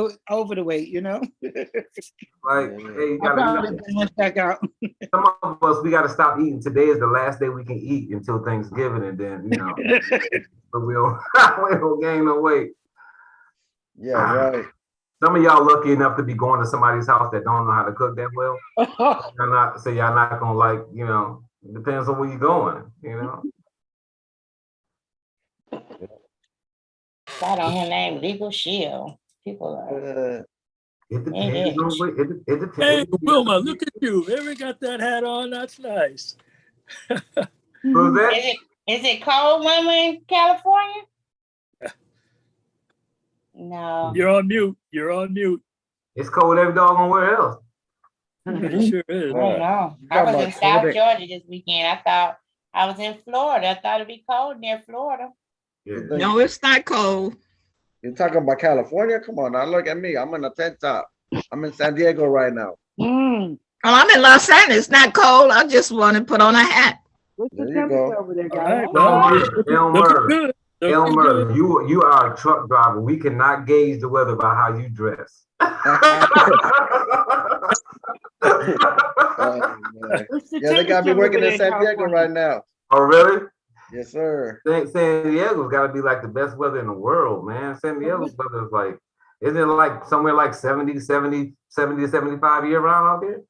little over the weight, you know. Like, hey, you I probably gotta, balance back out. some of us, we gotta stop eating. Today is the last day we can eat until Thanksgiving, and then but we don't, we don't gain no weight. Yeah, right. Some of y'all lucky enough to be going to somebody's house that don't know how to cook that well. Y'all not gonna like, it depends on where you're going, Got on her name, Legal Shield. People are. It depends on where, it depends. Hey, Wilma, look at you. Ever got that hat on? That's nice. So that, Is it cold, Wilma, in California? No. You're on mute. You're on mute. it's cold every doggone where else. It sure is. I don't know. I was in South Georgia this weekend. I thought I was in Florida. I thought it'd be cold near Florida. Yeah. No, it's not cold. You're talking about California? Come on now, look at me. I'm in a tank top. I'm in San Diego right now. Oh, I'm in Los Angeles. It's not cold. I just want to put on a hat. What's the There you temperature go. over there, All guys? right, well, looking Elmer, good. Looking Elmer, good. you are a truck driver. We cannot gauge the weather by how you dress. Oh, man. What's the Yeah, they got me temperature working over in there San Diego California? right now. Oh, really? Yes, sir. San Diego's got to be like the best weather in the world, man. San Diego's weather is like, isn't it like somewhere like 70 to 75 year round out there?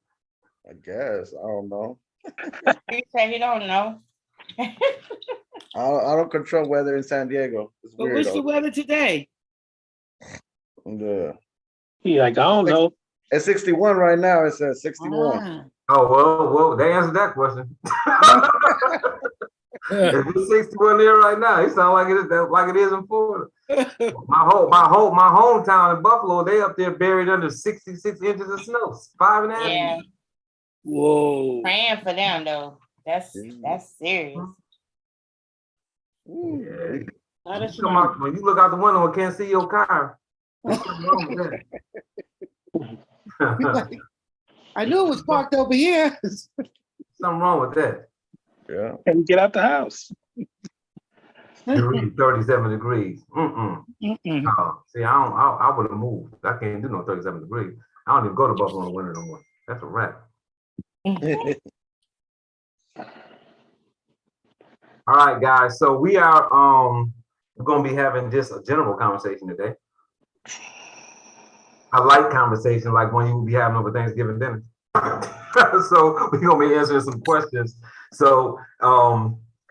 I guess. I don't know. You say you don't know. I don't control weather in San Diego. It's But weird. what's the weather today? Yeah. He like, I don't know. It's 61 right now. It says 61. Ah. Oh, well, they answered that question. If it's 61 there right now, it sounds like it is in Florida. My hometown in Buffalo, they up there buried under 66 inches of snow, 5.5 Yeah. inches. Whoa. Praying for them though. That's serious. Yeah. Oh, that's Come out, when you look out the window and can't see your car. There's something wrong with that. I knew it was parked over here. Something wrong with that. Yeah. And get out the house. 37 degrees. Mm-mm. Oh, see, I would have moved. I can't do no 37 degrees. I don't even go to Buffalo in the winter no more. That's a wrap. All right, guys. So we are going to be having just a general conversation today. I like conversation like one you will be having over Thanksgiving dinner. So we're going to be answering some questions. So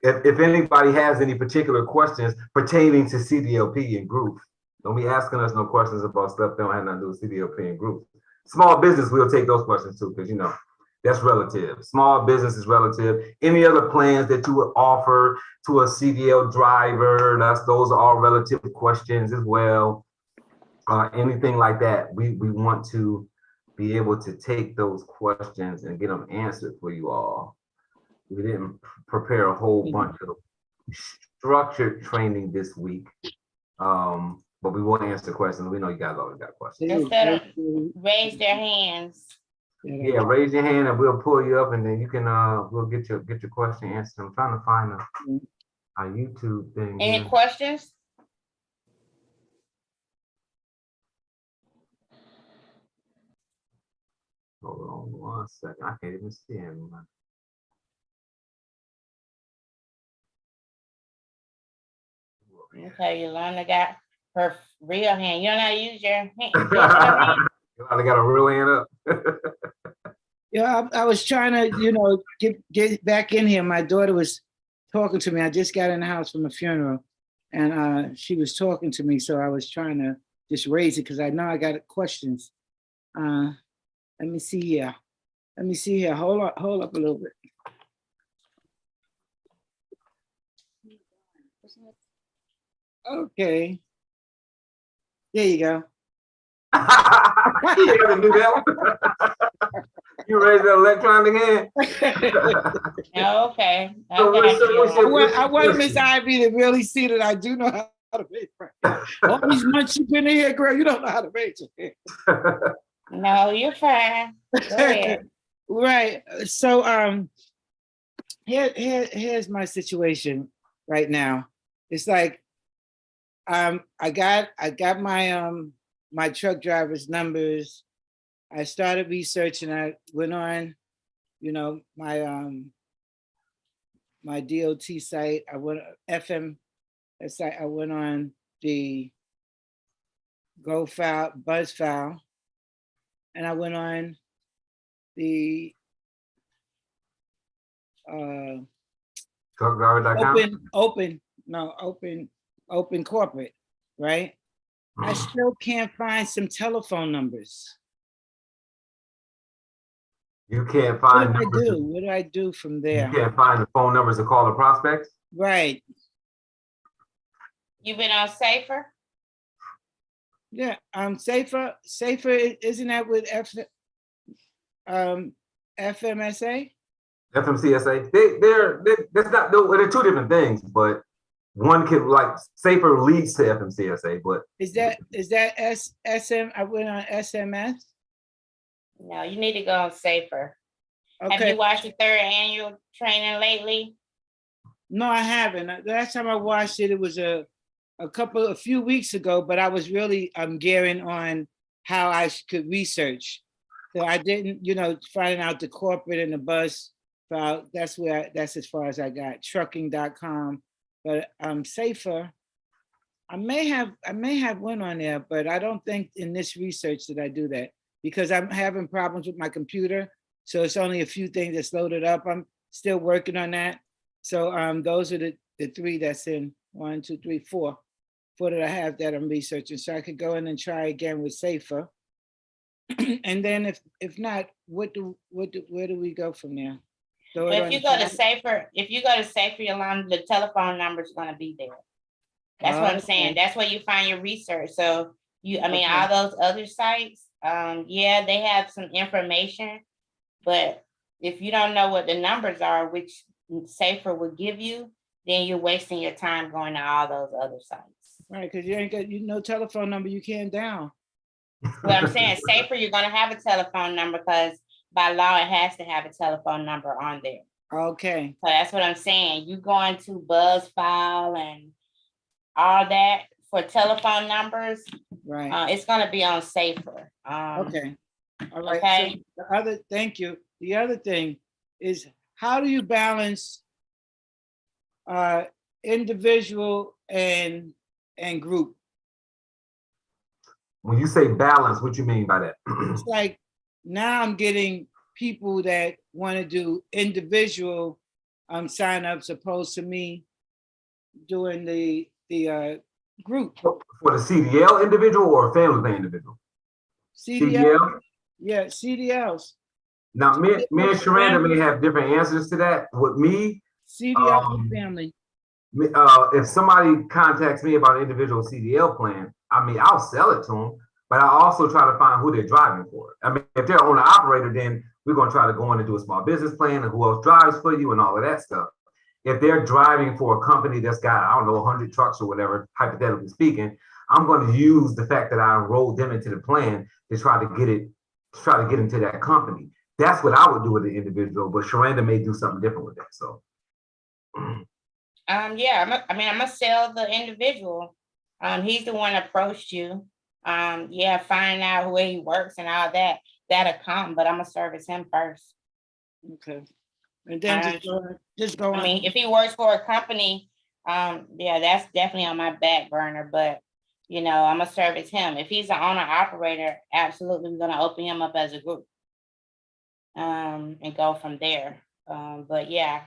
if anybody has any particular questions pertaining to CDLP and group, don't be asking us no questions about stuff that don't have nothing to do with CDLP and group. Small business, we'll take those questions too, because that's relative. Small business is relative. Any other plans that you would offer to a CDL driver, those are all relative questions as well. Anything like that, we want to be able to take those questions and get them answered for you all. We didn't prepare a whole bunch of structured training this week, but we will answer questions. We know you guys always got questions. Instead of raise their hands. Yeah, raise your hand and we'll pull you up, and then you can we'll get your question answered. I'm trying to find a YouTube thing. Any here. questions? Hold on 1 second. I can't even see anyone. Okay, Yolanda got her real hand. You don't know how to use your hand. I got a real hand up. Yeah, I was trying to, get back in here. My daughter was talking to me. I just got in the house from a funeral, and she was talking to me. So I was trying to just raise it because I know I got questions. Let me see here. Hold up a little bit. Okay. There you go. You ever do that one? You raise that electronic hand? Okay. I want Miss Ivy to really see that I do know how to raise my hand. All these months you've been in here, girl, you don't know how to raise your hand. No, you're fine. Go ahead. Right. So here's my situation right now. It's like I got my my truck driver's numbers. I started researching. I went on, my DOT site. I went FM site. I went on the Buzz file, and I went on the Truckdriver.com. open corporate, right? I still can't find some telephone numbers. You can't find What do I numbers. do? What do I do from there? You can't find the phone numbers to call the prospects. Right. You been on Safer? Yeah. Safer. Isn't that with FMSA? FMCSA. That's not. They're two different things, but one can like Safer leads to FMCSA, but Is that SM? I went on SMS. No, you need to go on Safer. Have Okay. you watched the 3rd annual training lately? No, I haven't. The last time I watched it, it was a few weeks ago, but I was really gearing on how I could research. So I didn't, finding out the corporate and the bus file. That's as far as I got. Trucking.com, but Safer. I may have went on there, but I don't think in this research that I do that because I'm having problems with my computer. So it's only a few things that's loaded up. I'm still working on that. So those are the 3 that's in 1, 2, 3, 4 that I have that I'm researching. So I could go in and try again with Safer. And then if not, where do we go from there? But if you go to Safer, Yolanda, the telephone number is going to be there. That's what I'm saying. That's where you find your research. So all those other sites, they have some information, but if you don't know what the numbers are, which Safer will give you, then you're wasting your time going to all those other sites. Right, because you ain't got telephone number you can't down. Well, I'm saying Safer, you're going to have a telephone number because by law it has to have a telephone number on there. Okay. So that's what I'm saying. You go into BuzzFile and all that for telephone numbers. Right. It's going to be on Safer. Okay. All right. Okay. So thank you. The other thing is, how do you balance individual and group? when you say balance, what you mean by that? It's like now I'm getting people that want to do individual signups opposed to me doing the group. For the CDL individual or family plan individual? CDL? Yeah, CDLs. Now, me and Sharanda may have different answers to that. With me, CDL family. if somebody contacts me about an individual CDL plan, I mean, I'll sell it to them, but I also try to find who they're driving for. I mean, if they're owner operator, then we're going to try to go in and do a small business plan and who else drives for you and all of that stuff. If they're driving for a company that's got, I don't know, 100 trucks or whatever, hypothetically speaking, I'm going to use the fact that I enrolled them into the plan to try to get into that company. That's what I would do with the individual, but Sharanda may do something different with that. So, I'm gonna sell the individual. He's the one that approached you. Find out where he works and all that. That'll come, but I'm gonna service him first. Okay. And then just go on. I mean, if he works for a company, that's definitely on my back burner, but I'm gonna service him. If he's an owner operator, absolutely, we're gonna open him up as a group. And go from there. But yeah,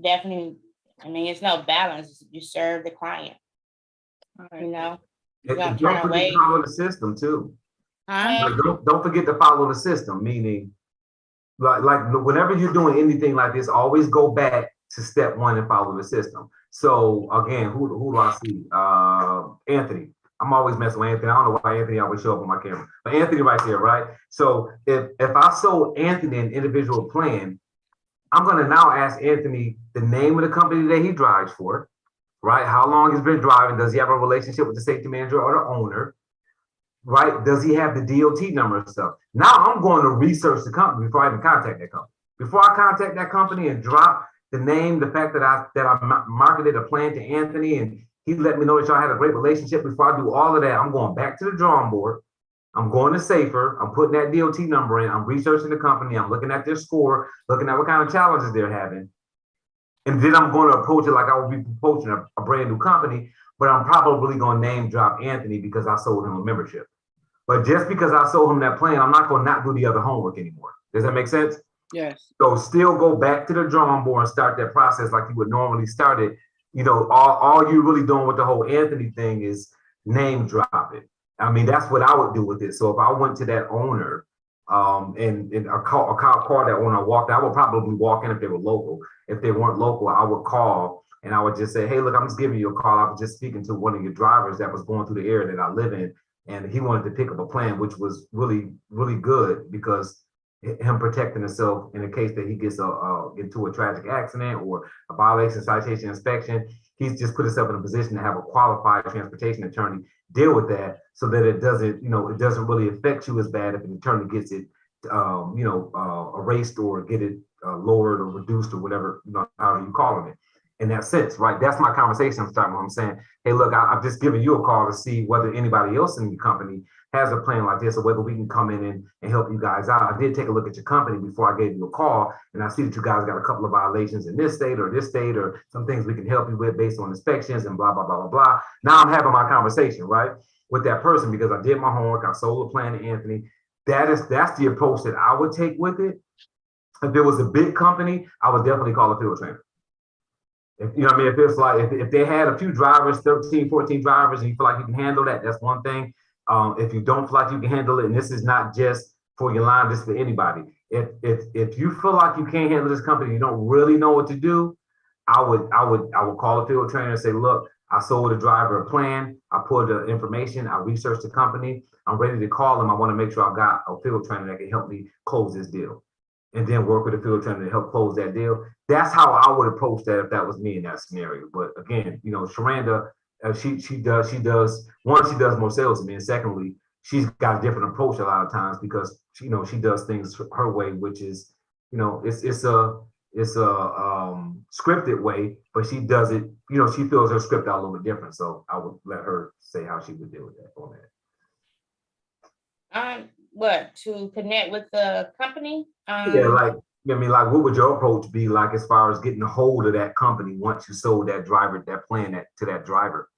definitely. I mean, it's no balance. You serve the client. Right. You don't forget to follow the system too. Huh? Like, don't forget to follow the system. Meaning, like whenever you're doing anything like this, always go back to step one and follow the system. So again, who do I see? Anthony. I'm always messing with Anthony. I don't know why Anthony always show up on my camera, but Anthony right there, right? So if I sold Anthony an individual plan, I'm going to now ask Anthony the name of the company that he drives for, right? How long he's been driving? Does he have a relationship with the safety manager or the owner, right? Does he have the DOT number and stuff? Now I'm going to research the company before I even contact that company. Before I contact that company and drop the name, the fact that I marketed a plan to Anthony and he let me know that y'all had a great relationship. Before I do all of that, I'm going back to the drawing board I'm going to Safer. I'm putting that DOT number in. I'm researching the company. I'm looking at their score, looking at what kind of challenges they're having. And then I'm going to approach it like I would be approaching a brand new company, but I'm probably going to name drop Anthony because I sold him a membership. But just because I sold him that plan, I'm not going to not do the other homework anymore. Does that make sense? Yes. So still go back to the drawing board and start that process like you would normally start it. You know, all you're really doing with the whole Anthony thing is name drop it. I mean, that's what I would do with it. So if I went to that owner and I call that owner, I walked, I would probably walk in if they were local. If they weren't local, I would call and I would just say, hey, look, I'm just giving you a call. I was just speaking to one of your drivers that was going through the area that I live in. And he wanted to pick up a plan, which was really, really good because him protecting himself in the case that he gets into a tragic accident or a violation, citation, inspection. He's just put himself in a position to have a qualified transportation attorney deal with that so that it doesn't, it doesn't really affect you as bad if an attorney gets it, erased or get it lowered or reduced or whatever, however you call it. In that sense, right? That's my conversation I'm starting with. I'm saying, hey, look, I've just given you a call to see whether anybody else in the company has a plan like this or whether we can come in and help you guys out. I did take a look at your company before I gave you a call, and I see that you guys got a couple of violations in this state or some things we can help you with based on inspections and blah, blah, blah, blah, blah. Now I'm having my conversation, right, with that person because I did my homework. I sold a plan to Anthony. That's the approach that I would take with it. If it was a big company, I would definitely call a field trainer. If if it's like if they had a few drivers, 13, 14 drivers, and you feel like you can handle that, that's one thing. If you don't feel like you can handle it, and this is not just for your line, this is for anybody. If you feel like you can't handle this company, you don't really know what to do, I would call a field trainer and say, look, I sold a driver a plan, I put the information, I researched the company, I'm ready to call them. I want to make sure I've got a field trainer that can help me close this deal. And then work with the field trainer to help close that deal. That's how I would approach that if that was me in that scenario. But again, Sharanda, she does more sales than me, and secondly, she's got a different approach a lot of times because she does things her way, which is it's a scripted way, but she does it. She fills her script out a little bit different. So I would let her say how she would deal with that on that. What, to connect with the company? Like what would your approach be like as far as getting a hold of that company once you sold that driver, that plan to that driver?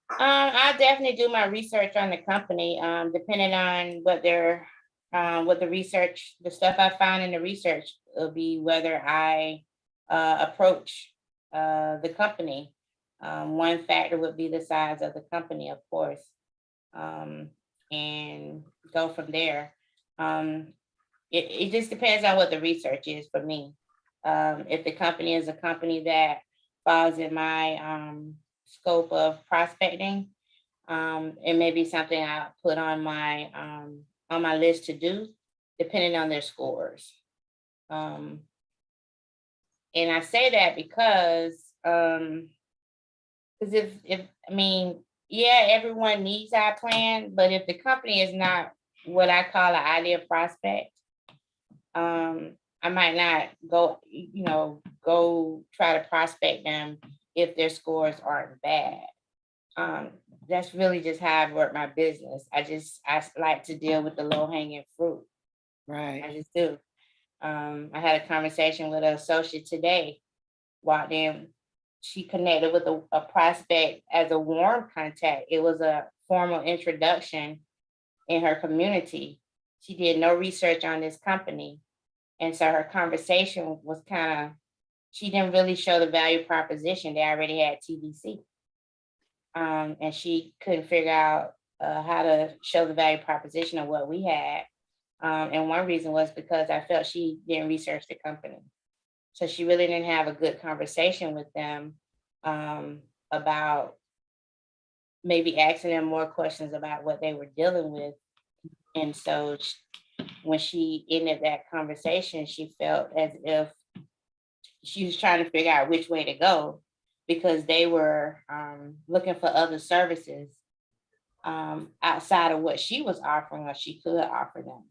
I definitely do my research on the company, depending on what the research, the stuff I find in the research will be whether I approach the company. One factor would be the size of the company, of course. And go from there. It just depends on what the research is for me. If the company is a company that falls in my scope of prospecting, it may be something I'll put on my list to do, depending on their scores. And I say that because everyone needs our plan, but if the company is not what I call an ideal prospect, I might not go try to prospect them if their scores aren't bad. That's really just how I work my business. I like to deal with the low-hanging fruit. Right. I just do. I had a conversation with an associate today. Walked in. She connected with a prospect as a warm contact. It was a formal introduction in her community. She did no research on this company. And so her conversation was she didn't really show the value proposition. They already had TVC. And she couldn't figure out how to show the value proposition of what we had. And one reason was because I felt she didn't research the company. So she really didn't have a good conversation with them about maybe asking them more questions about what they were dealing with. And so when she ended that conversation, she felt as if she was trying to figure out which way to go because they were looking for other services outside of what she was offering or she could offer them.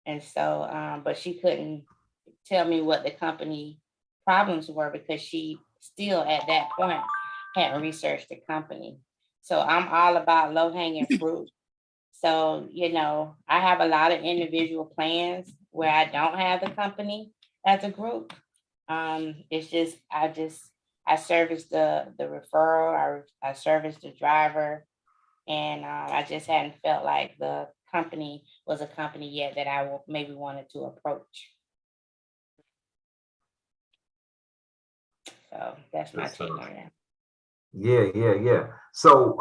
And so, but she couldn't tell me what the company problems were because she still at that point hadn't researched the company. So I'm all about low-hanging fruit. So, you know, I have a lot of individual plans where I don't have the company as a group. It's just, I service the referral, I service the driver. And I just hadn't felt like the company was a company yet that I maybe wanted to approach. So that's my Yes, take sir. on that. Yeah. So,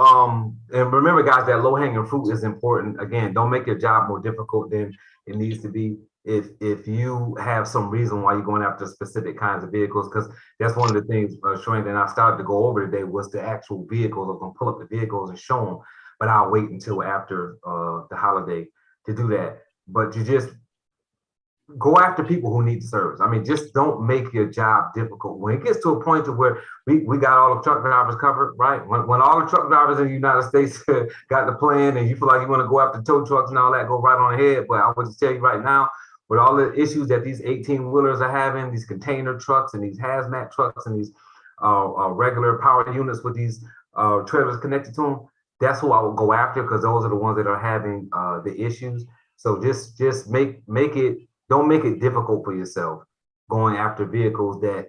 and remember, guys, that low hanging fruit is important. Again, don't make your job more difficult than it needs to be. If you have some reason why you're going after specific kinds of vehicles, because that's one of the things, Sharenta and I started to go over today was the actual vehicles. I'm gonna pull up the vehicles and show them, but I'll wait until after the holiday to do that. But you just go after people who need service. I mean, just don't make your job difficult. When it gets to a point to where we got all the truck drivers covered, right? When all the truck drivers in the United States got the plan and you feel like you want to go after tow trucks and all that, go right on ahead. But I would just tell you right now, with all the issues that these 18-wheelers are having, these container trucks and these hazmat trucks and these regular power units with these trailers connected to them, that's who I would go after, because those are the ones that are having the issues. So just make it. Don't make it difficult for yourself going after vehicles that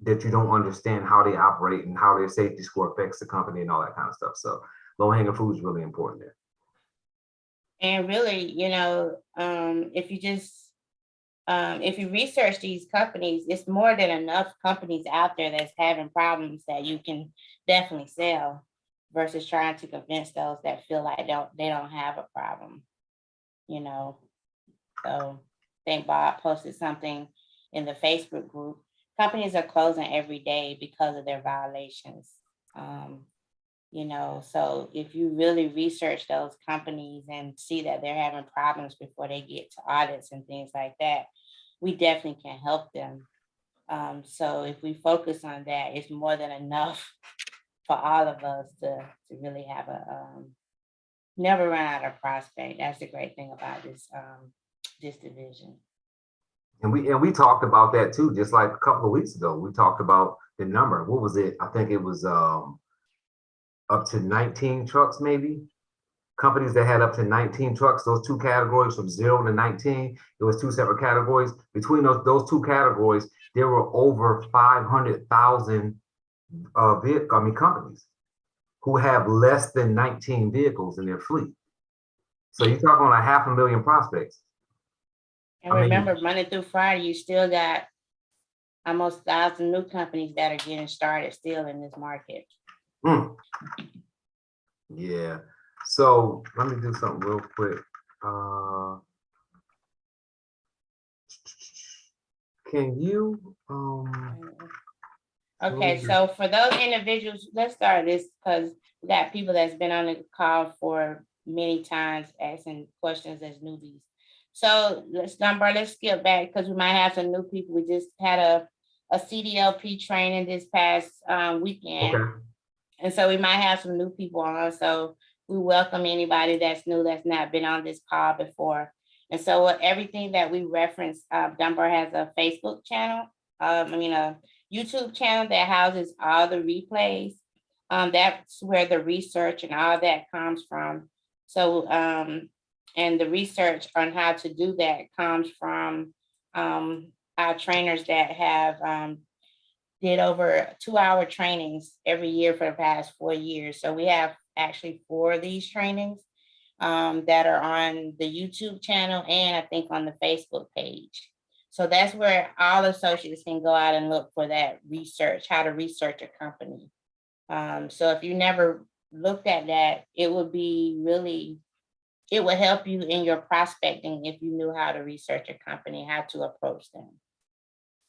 you don't understand how they operate and how their safety score affects the company and all that kind of stuff. So low hanging fruit is really important there. And really, you know, if you research these companies, it's more than enough companies out there that's having problems that you can definitely sell, versus trying to convince those that feel like they don't have a problem, you know. So I think Bob posted something in the Facebook group. Companies are closing every day because of their violations. You know, so if you really research those companies and see that they're having problems before they get to audits and things like that, we definitely can help them. So if we focus on that, it's more than enough for all of us to really have never run out of prospect. That's the great thing about this division. And we talked about that too, just like a couple of weeks ago. We talked about the number. What was it? I think it was up to 19 trucks, maybe. Companies that had up to 19 trucks, those two categories from 0 to 19, it was two separate categories. Between those two categories, there were over 500,000 companies who have less than 19 vehicles in their fleet. So you're talking on 500,000 prospects. And remember, Monday through Friday, you still got almost 1,000 new companies that are getting started still in this market. Yeah. So let me do something real quick. Can you Okay, so for those individuals, let's start this because we got people that's been on the call for many times asking questions as newbies. So let's skip back because we might have some new people. We just had a CDLP training this past weekend. okay. And so we might have some new people on. So we welcome anybody that's new, that's not been on this call before. And so everything that we reference, Dunbar has a Facebook channel, a YouTube channel that houses all the replays. That's where the research and all that comes from. So, and the research on how to do that comes from our trainers that have did over 2-hour trainings every year for the past 4 years. So we have actually 4 of these trainings that are on the YouTube channel and I think on the Facebook page. So that's where all associates can go out and look for that research, how to research a company. So if you never looked at that, it would help you in your prospecting if you knew how to research a company, how to approach them.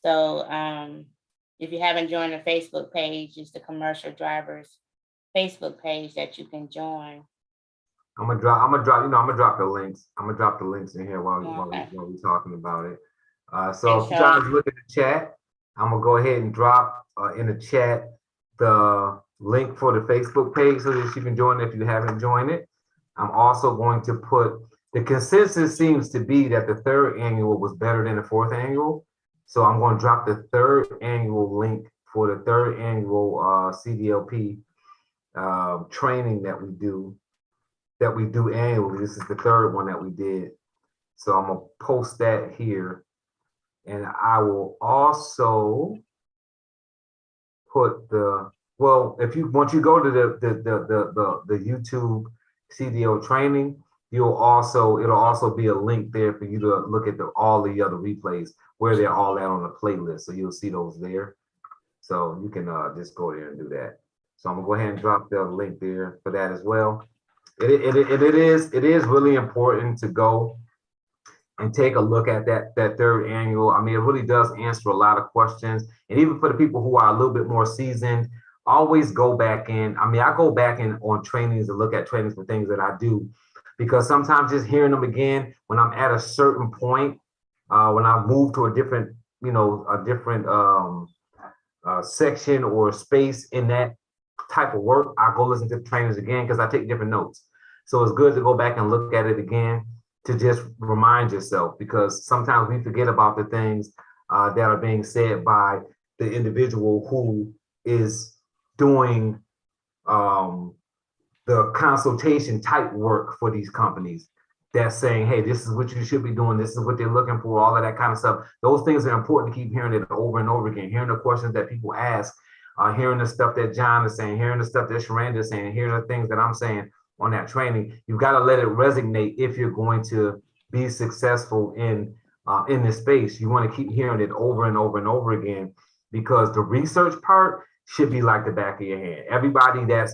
So if you haven't joined the Facebook page, it's the Commercial Drivers Facebook page that you can join. I'm gonna drop the links. I'm gonna drop the links in here while we're talking about it. So if you guys look at the chat, I'm gonna go ahead and drop in the chat the link for the Facebook page so that you can join if you haven't joined it. I'm also going to put, the consensus seems to be that the 3rd annual was better than the 4th annual. So I'm going to drop the 3rd annual link for the 3rd annual CDLP training that we do. that we do annually. This is the third one that we did. So I'm gonna post that here. And I will also put well, once you go to the YouTube CDO training, it'll also be a link there for you to look at all the other replays where they're all at on the playlist. So you'll see those there. So you can just go there and do that. So I'm gonna go ahead and drop the link there for that as well. It is really important to go and take a look at that third annual. I mean, it really does answer a lot of questions. And even for the people who are a little bit more seasoned, always go back in. I mean, I go back in on trainings and look at trainings for things that I do, because sometimes just hearing them again, when I'm at a certain point, when I move to a different section or space in that type of work, I go listen to the trainers again because I take different notes. So it's good to go back and look at it again to just remind yourself, because sometimes we forget about the things that are being said by the individual who is doing the consultation type work for these companies. That's saying, hey, this is what you should be doing. This is what they're looking for, all of that kind of stuff. Those things are important to keep hearing it over and over again, hearing the questions that people ask, hearing the stuff that John is saying, hearing the stuff that Sharanda is saying, hearing the things that I'm saying on that training. You've got to let it resonate if you're going to be successful in this space. You want to keep hearing it over and over and over again, because the research part should be like the back of your hand. Everybody that's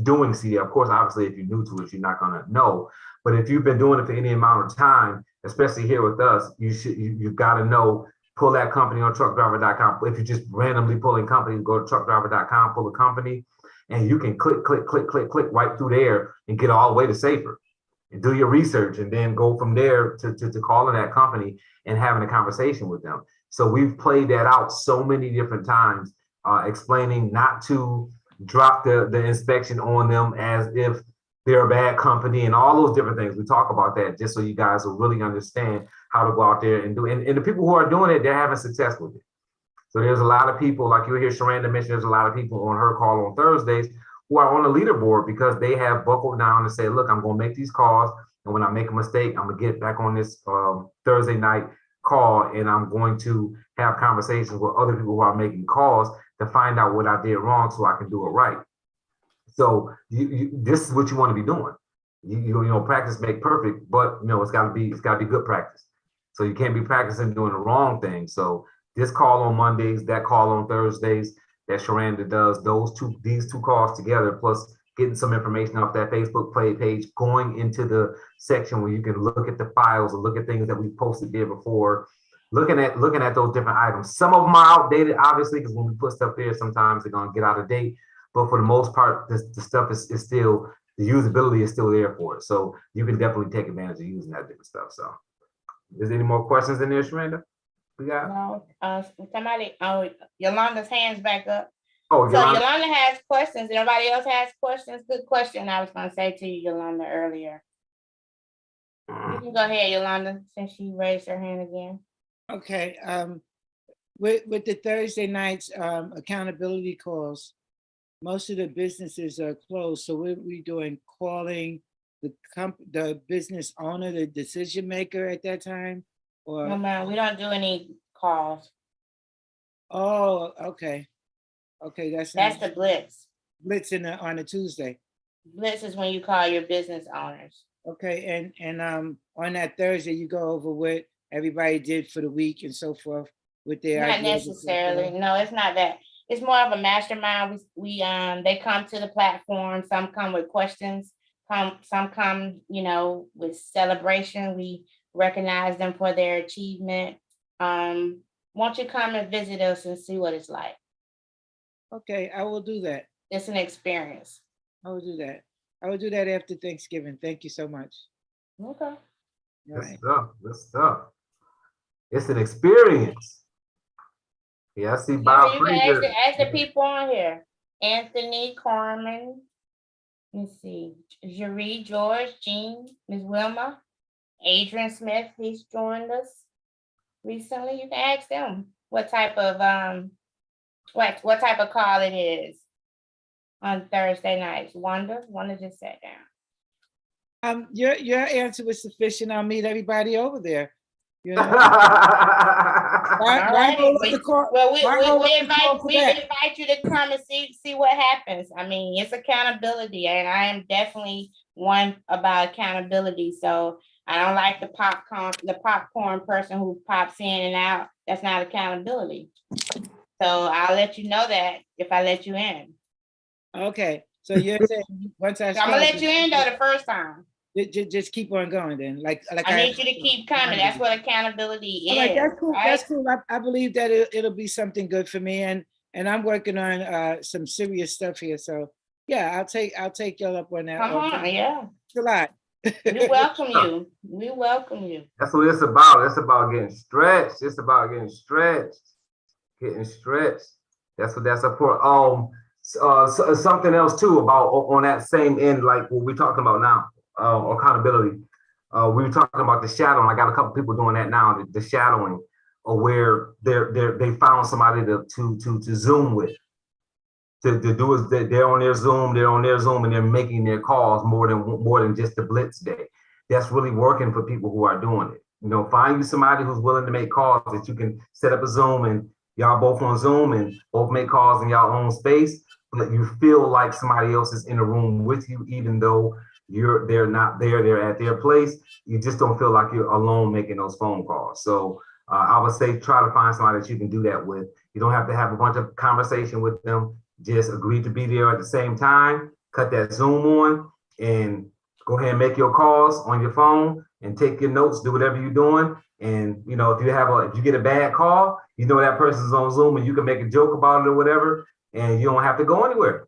doing CDL, of course, obviously, if you're new to it, you're not gonna know. But if you've been doing it for any amount of time, especially here with us, you've got to know. Pull that company on truckdriver.com. If you're just randomly pulling companies, go to truckdriver.com, pull a company, and you can click right through there and get all the way to Safer. And do your research, and then go from there to calling that company and having a conversation with them. So we've played that out so many different times, explaining not to drop the inspection on them as if they're a bad company and all those different things. We talk about that just so you guys will really understand how to go out there and do it. And the people who are doing it, they're having success with it. So there's a lot of people, like you'll hear Sharanda mention, there's a lot of people on her call on Thursdays who are on the leaderboard because they have buckled down and say, look, I'm going to make these calls. And when I make a mistake, I'm going to get back on this Thursday night call, and I'm going to have conversations with other people who are making calls to find out what I did wrong so I can do it right. So this is what you want to be doing. You know, practice make perfect, but it's got to be good practice. So you can't be practicing doing the wrong thing. So this call on Mondays, that call on Thursdays that Sharanda does, these two calls together, plus getting some information off that Facebook page, going into the section where you can look at the files and look at things that we posted there before, looking at those different items. Some of them are outdated, obviously, because when we put stuff there, sometimes they're gonna get out of date. But for the most part, the stuff is still, the usability is still there for it. So you can definitely take advantage of using that different stuff. So is there any more questions in there, Sharanda? We got? No, Yolanda's hand's back up. Oh, So Yolanda has questions. Anybody else has questions? Good question. I was gonna say to you, Yolanda, earlier. You can go ahead, Yolanda, since she raised her hand again. Okay, with the Thursday nights accountability calls, most of the businesses are closed. So what are we doing? Calling the business owner, the decision maker at that time? Or No, ma'am, we don't do any calls. oh, okay. Okay, that's the blitz. Blitz on a Tuesday. Blitz is when you call your business owners. Okay, and on that Thursday, you go over what everybody did for the week and so forth with their Not ideas. necessarily. No, it's not that. It's more of a mastermind. They come to the platform. Some come with questions. Some come, with celebration. We recognize them for their achievement. Won't you come and visit us and see what it's like? Okay, I will do that. It's an experience. I will do that. I will do that after Thanksgiving. Thank you so much. Okay. All right. Good stuff. It's an experience. Yeah, I see Bob. You can ask the people on here. Anthony, Carmen, let's see, Jeree, George, Jean, Ms. Wilma, Adrian Smith, he's joined us recently. You can ask them what type of what type of call it is on Thursday nights. Wanda just sat down. Your answer was sufficient. I'll meet everybody over there. You know, why hold up the call? Well, Why hold up we the call for that? invite you to come and see what happens. I mean, it's accountability, and I am definitely one about accountability. So I don't like the popcorn person who pops in and out. That's not accountability. So I'll let you know that if I let you in. Okay, so you're saying once I So I'm gonna let you in though the first time. just keep on going then. Like I need you to keep coming. That's what accountability All right, is. that's cool. Right? That's cool. I believe that it'll be something good for me, and I'm working on some serious stuff here. So yeah, I'll take y'all up on that. Come on, yeah. It's a lot. We welcome you. We welcome you. That's what it's about. It's about getting stretched. It's about getting stretched. Getting stretched. That's what that's up for. Something else too about on that same end, like what we're talking about now, accountability. We were talking about the shadowing. I got a couple people doing that now. The shadowing, or where they found somebody to Zoom with. To do is that they're on their Zoom, and they're making their calls more than just the blitz day. That's really working for people who are doing it. You know, find you somebody who's willing to make calls that you can set up a Zoom and y'all both on Zoom and both make calls in y'all own space, but you feel like somebody else is in the room with you, even though they're not there, they're at their place. You just don't feel like you're alone making those phone calls. So I would say try to find somebody that you can do that with. You don't have to have a bunch of conversation with them. Just agree to be there at the same time, cut that Zoom on, and go ahead and make your calls on your phone and take your notes, do whatever you're doing. And you know, if you get a bad call, you know that person's on Zoom and you can make a joke about it or whatever, and you don't have to go anywhere.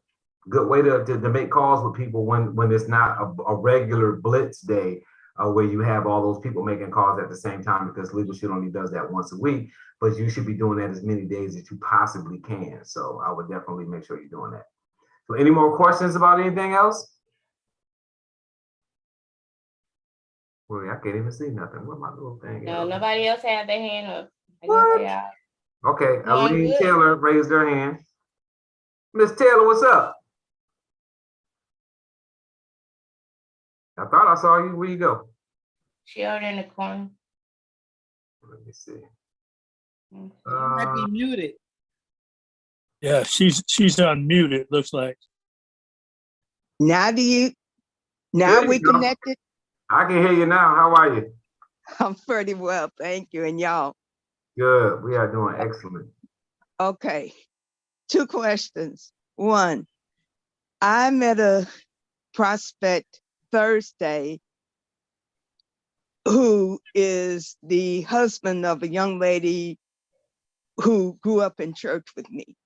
Good way to make calls with people when it's not a regular blitz day where you have all those people making calls at the same time, because Legal Shield only does that once a week, but you should be doing that as many days as you possibly can. So I would definitely make sure you're doing that. So any more questions about anything else? Well, I can't even see nothing. What my little thing? No, nobody else had their hand up. What? Okay, Aline Taylor raised her hand. Miss Taylor, what's up? I thought I saw you. Where you go? She out in the corner. Let me see. You might be muted. Yeah, she's unmuted, looks like. Now we connected? I can hear you now. How are you? I'm pretty well, thank you. And y'all? Good. We are doing excellent. Okay. 2 questions. 1, I met a prospect Thursday who is the husband of a young lady who grew up in church with me.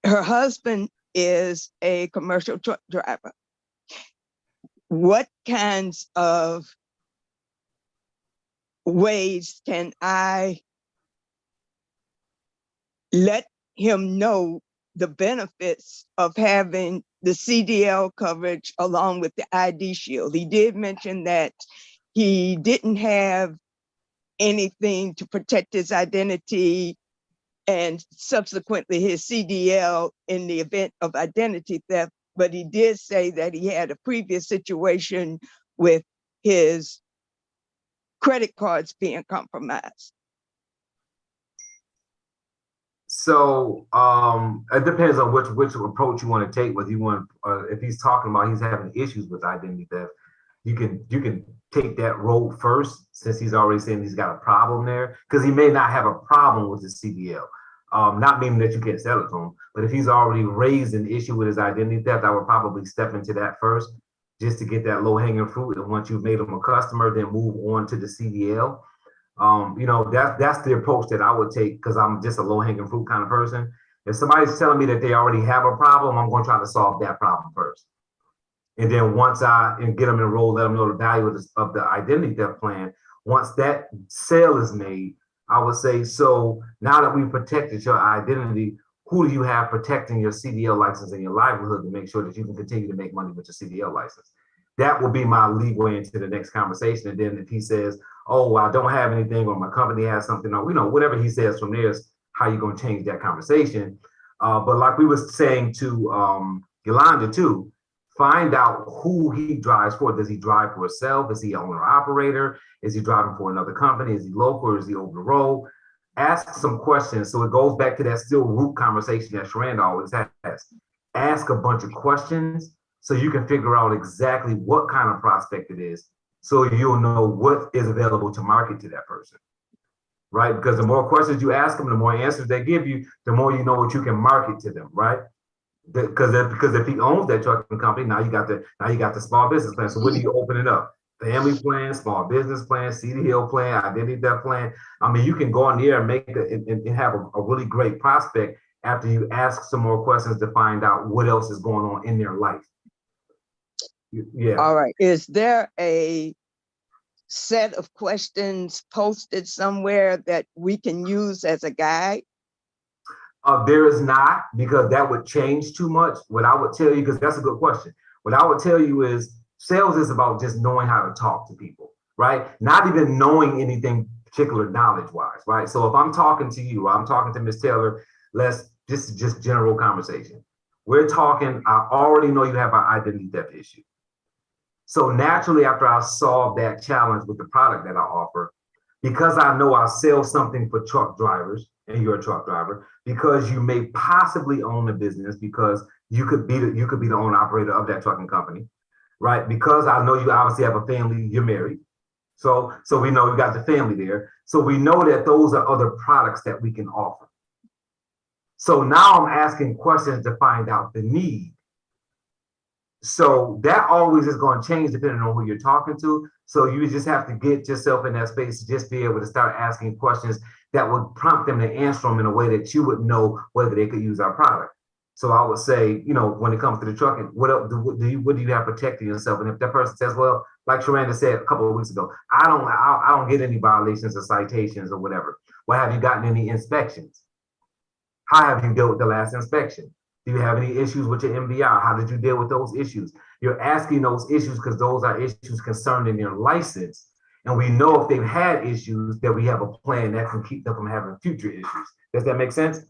Her husband is a commercial truck driver. What kinds of ways can I let him know the benefits of having the CDL coverage along with the ID Shield? He did mention that he didn't have anything to protect his identity and subsequently his CDL in the event of identity theft, but he did say that he had a previous situation with his credit cards being compromised. So it depends on which approach you want to take. Whether you want, if he's talking about he's having issues with identity theft, you can take that road first, since he's already saying he's got a problem there, because he may not have a problem with the CDL. Not meaning that you can't sell it to him, but if he's already raised an issue with his identity theft, I would probably step into that first, just to get that low hanging fruit. And once you've made him a customer, then move on to the CDL. You know, that's the approach that I would take, because I'm just a low hanging fruit kind of person. If somebody's telling me that they already have a problem, I'm going to try to solve that problem first. And then once I get them enrolled, let them know the value of the identity theft plan. Once that sale is made, I would say, so now that we've protected your identity, who do you have protecting your CDL license and your livelihood to make sure that you can continue to make money with your CDL license? That will be my leeway into the next conversation. And then if he says, oh, I don't have anything, or my company has something, or, you know, whatever he says from there is how you're going to change that conversation. But like we were saying to Yolanda too, Find out who he drives for. Does he drive for himself? Is he an owner operator? Is he driving for another company? Is he local or is he over the road? Ask some questions. So it goes back to that still root conversation that Sharanda always has. Ask a bunch of questions so you can figure out exactly what kind of prospect it is, so you'll know what is available to market to that person, right? Because the more questions you ask them, the more answers they give you, the more you know what you can market to them, right? Because if he owns that trucking company, now you got the small business plan. So when do you open it up? Family plan, small business plan, CDL plan, identity theft plan. I mean, you can go on there and and have a really great prospect after you ask some more questions to find out what else is going on in their life. Yeah. All right. Is there a set of questions posted somewhere that we can use as a guide? There is not, because that would change too much. What I would tell you, because that's a good question. What I would tell you is sales is about just knowing how to talk to people, right? Not even knowing anything particular knowledge wise, right? So if I'm talking to you, I'm talking to Ms. Taylor, this is just general conversation. We're talking, I already know you have an identity theft issue. So naturally, after I solve that challenge with the product that I offer, because I know I sell something for truck drivers, and you're a truck driver, because you may possibly own a business, because you could be the owner operator of that trucking company, right? Because I know you obviously have a family, you're married. So we know you got the family there. So we know that those are other products that we can offer. So now I'm asking questions to find out the need. So that always is going to change depending on who you're talking to. So you just have to get yourself in that space to just be able to start asking questions that would prompt them to answer them in a way that you would know whether they could use our product. So I would say, when it comes to the trucking, what do you have protecting yourself? And if that person says, well, like Sharanda said a couple of weeks ago, I don't get any violations or citations or whatever. Well, have you gotten any inspections? How have you dealt with the last inspection? Do you have any issues with your MVR? How did you deal with those issues? You're asking those issues because those are issues concerning their license. And we know if they've had issues, that we have a plan that can keep them from having future issues. Does that make sense?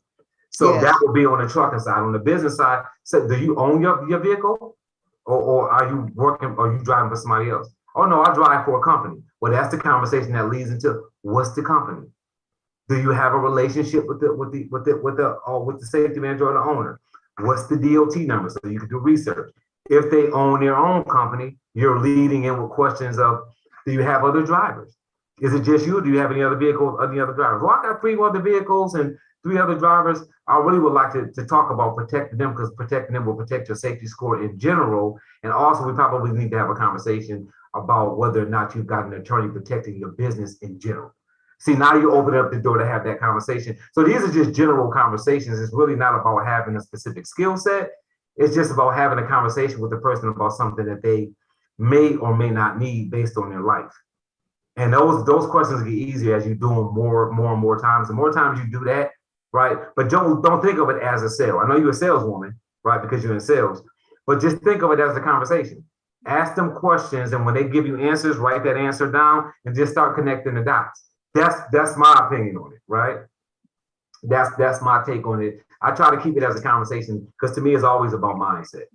So Yes. that would be on the trucking side. On the business side, so do you own your vehicle? Or are you driving for somebody else? Oh no, I drive for a company. Well, that's the conversation that leads into what's the company? Do you have a relationship with the safety manager or the owner? What's the DOT number? So you can do research. If they own their own company, you're leading in with questions of, do you have other drivers? Is it just you? Do you have any other vehicles, any other drivers? Well, I got 3 other vehicles and 3 other drivers. I really would like to talk about protecting them, because protecting them will protect your safety score in general. And also, we probably need to have a conversation about whether or not you've got an attorney protecting your business in general. See, now you open up the door to have that conversation. So these are just general conversations. It's really not about having a specific skill set. It's just about having a conversation with the person about something that they may or may not need based on their life. And those questions get easier as you do them more and more times. The more times you do that, right? But don't think of it as a sale. I know you're a saleswoman, right? Because you're in sales, but just think of it as a conversation. Ask them questions, and when they give you answers, write that answer down and just start connecting the dots. That's my opinion on it, right? That's my take on it. I try to keep it as a conversation because to me it's always about mindset.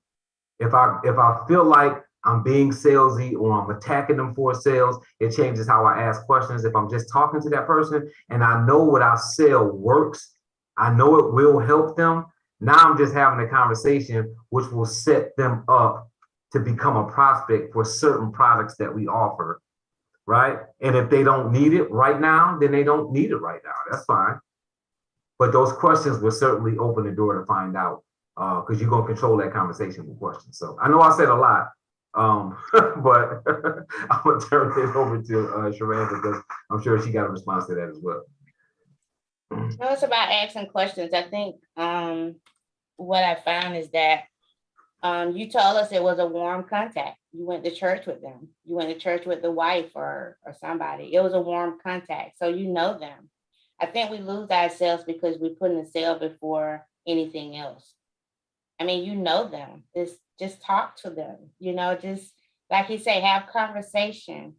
If I feel like I'm being salesy or I'm attacking them for sales, it changes how I ask questions. If I'm just talking to that person and I know what I sell works, I know it will help them. Now I'm just having a conversation which will set them up to become a prospect for certain products that we offer. Right? And if they don't need it right now, then they don't need it right now. That's fine. But those questions will certainly open the door to find out, because you're going to control that conversation with questions. So I know I said a lot, but I'm going to turn it over to Sharanda, because I'm sure she got a response to that as well. No, it's about asking questions. I think what I found is that you told us it was a warm contact. You went to church with them. You went to church with the wife or somebody. It was a warm contact. So you know them. I think we lose ourselves because we put in the sale before anything else. I mean, you know them. Just talk to them. Just like you say, have conversation.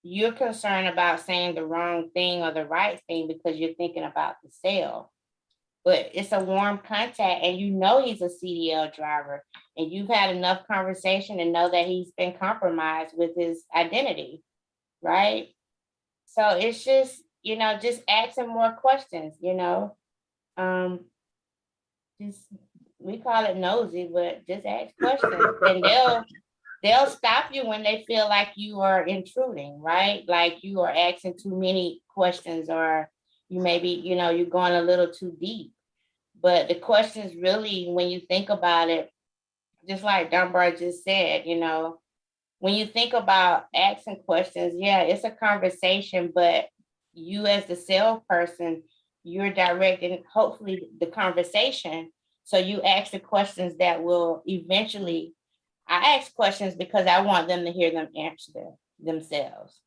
You're concerned about saying the wrong thing or the right thing because you're thinking about the sale. but it's a warm contact and you know he's a CDL driver and you've had enough conversation to know that he's been compromised with his identity, right? So it's just, you know, just asking more questions, you know. Just we call it nosy, but just ask questions and they'll stop you when they feel like you are intruding, right? Like you are asking too many questions or you maybe, you know, you're going a little too deep. But the questions really, when you think about it, just like Dunbar just said, you know, when you think about asking questions, yeah, it's a conversation, but you as the salesperson, you're directing hopefully the conversation. So you ask the questions that will eventually, I ask questions because I want them to hear them answer them themselves.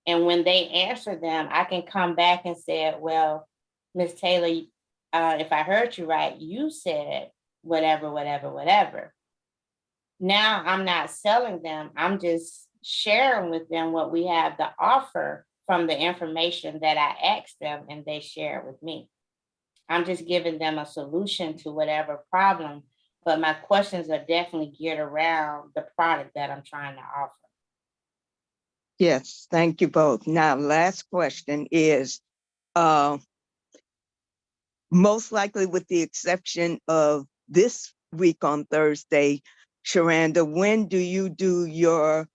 And when they answer them, I can come back and say, well, Miss Taylor, if I heard you right, you said whatever, whatever, whatever. Now I'm not selling them. I'm just sharing with them what we have to offer from the information that I asked them and they share it with me. I'm just giving them a solution to whatever problem, but my questions are definitely geared around the product that I'm trying to offer. Yes, thank you both. Now, last question is, most likely with the exception of this week on Thursday, Sharanda, when do you do your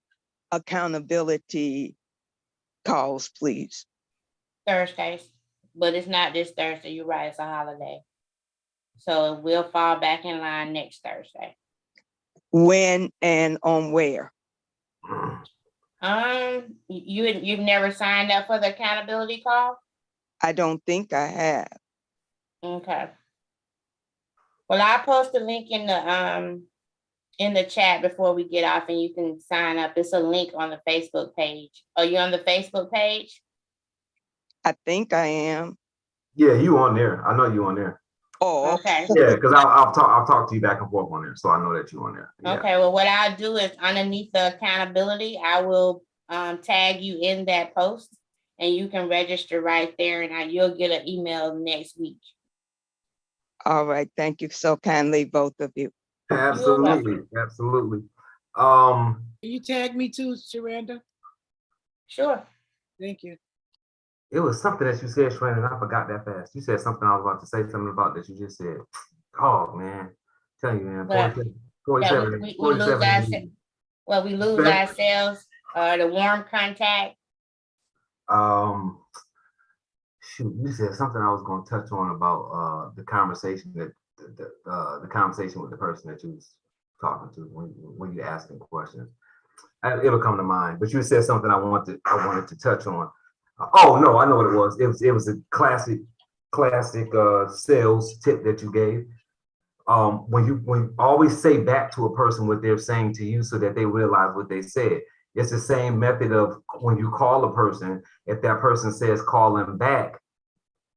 accountability calls, please? Thursdays, but it's not this Thursday. You're right, it's a holiday. So we'll fall back in line next Thursday. When and on where? You've never signed up for the accountability call? I don't think I have. Okay. Well, I'll post a link in the chat before we get off and you can sign up. It's a link on the Facebook page. Are you on the Facebook page? I think I am. Yeah, you on there. I know you on there. Oh, Okay. Yeah, because I'll talk to you back and forth on there, so I know that you on there. Yeah. Okay, well, what I'll do is underneath the accountability, I will tag you in that post and you can register right there and you'll get an email next week. all right. Thank you so kindly, both of you. Absolutely, absolutely. Can you tag me too, Sharanda? Sure. Thank you. It was something that you said, Shran, and I forgot that fast. You said something I was about to say something about that you just said. Oh man, tell you, man. Well, 47, we 47 lose ourselves. Well, we lose ourselves. The warm contact. Shoot, you said something I was going to touch on about the conversation that the conversation with the person that you was talking to when you asking questions. It'll come to mind. But you said something I wanted to touch on. Oh no, I know what it was. It was a classic sales tip that you gave. When you always say back to a person what they're saying to you so that they realize what they said. It's the same method of when you call a person, if that person says call them back,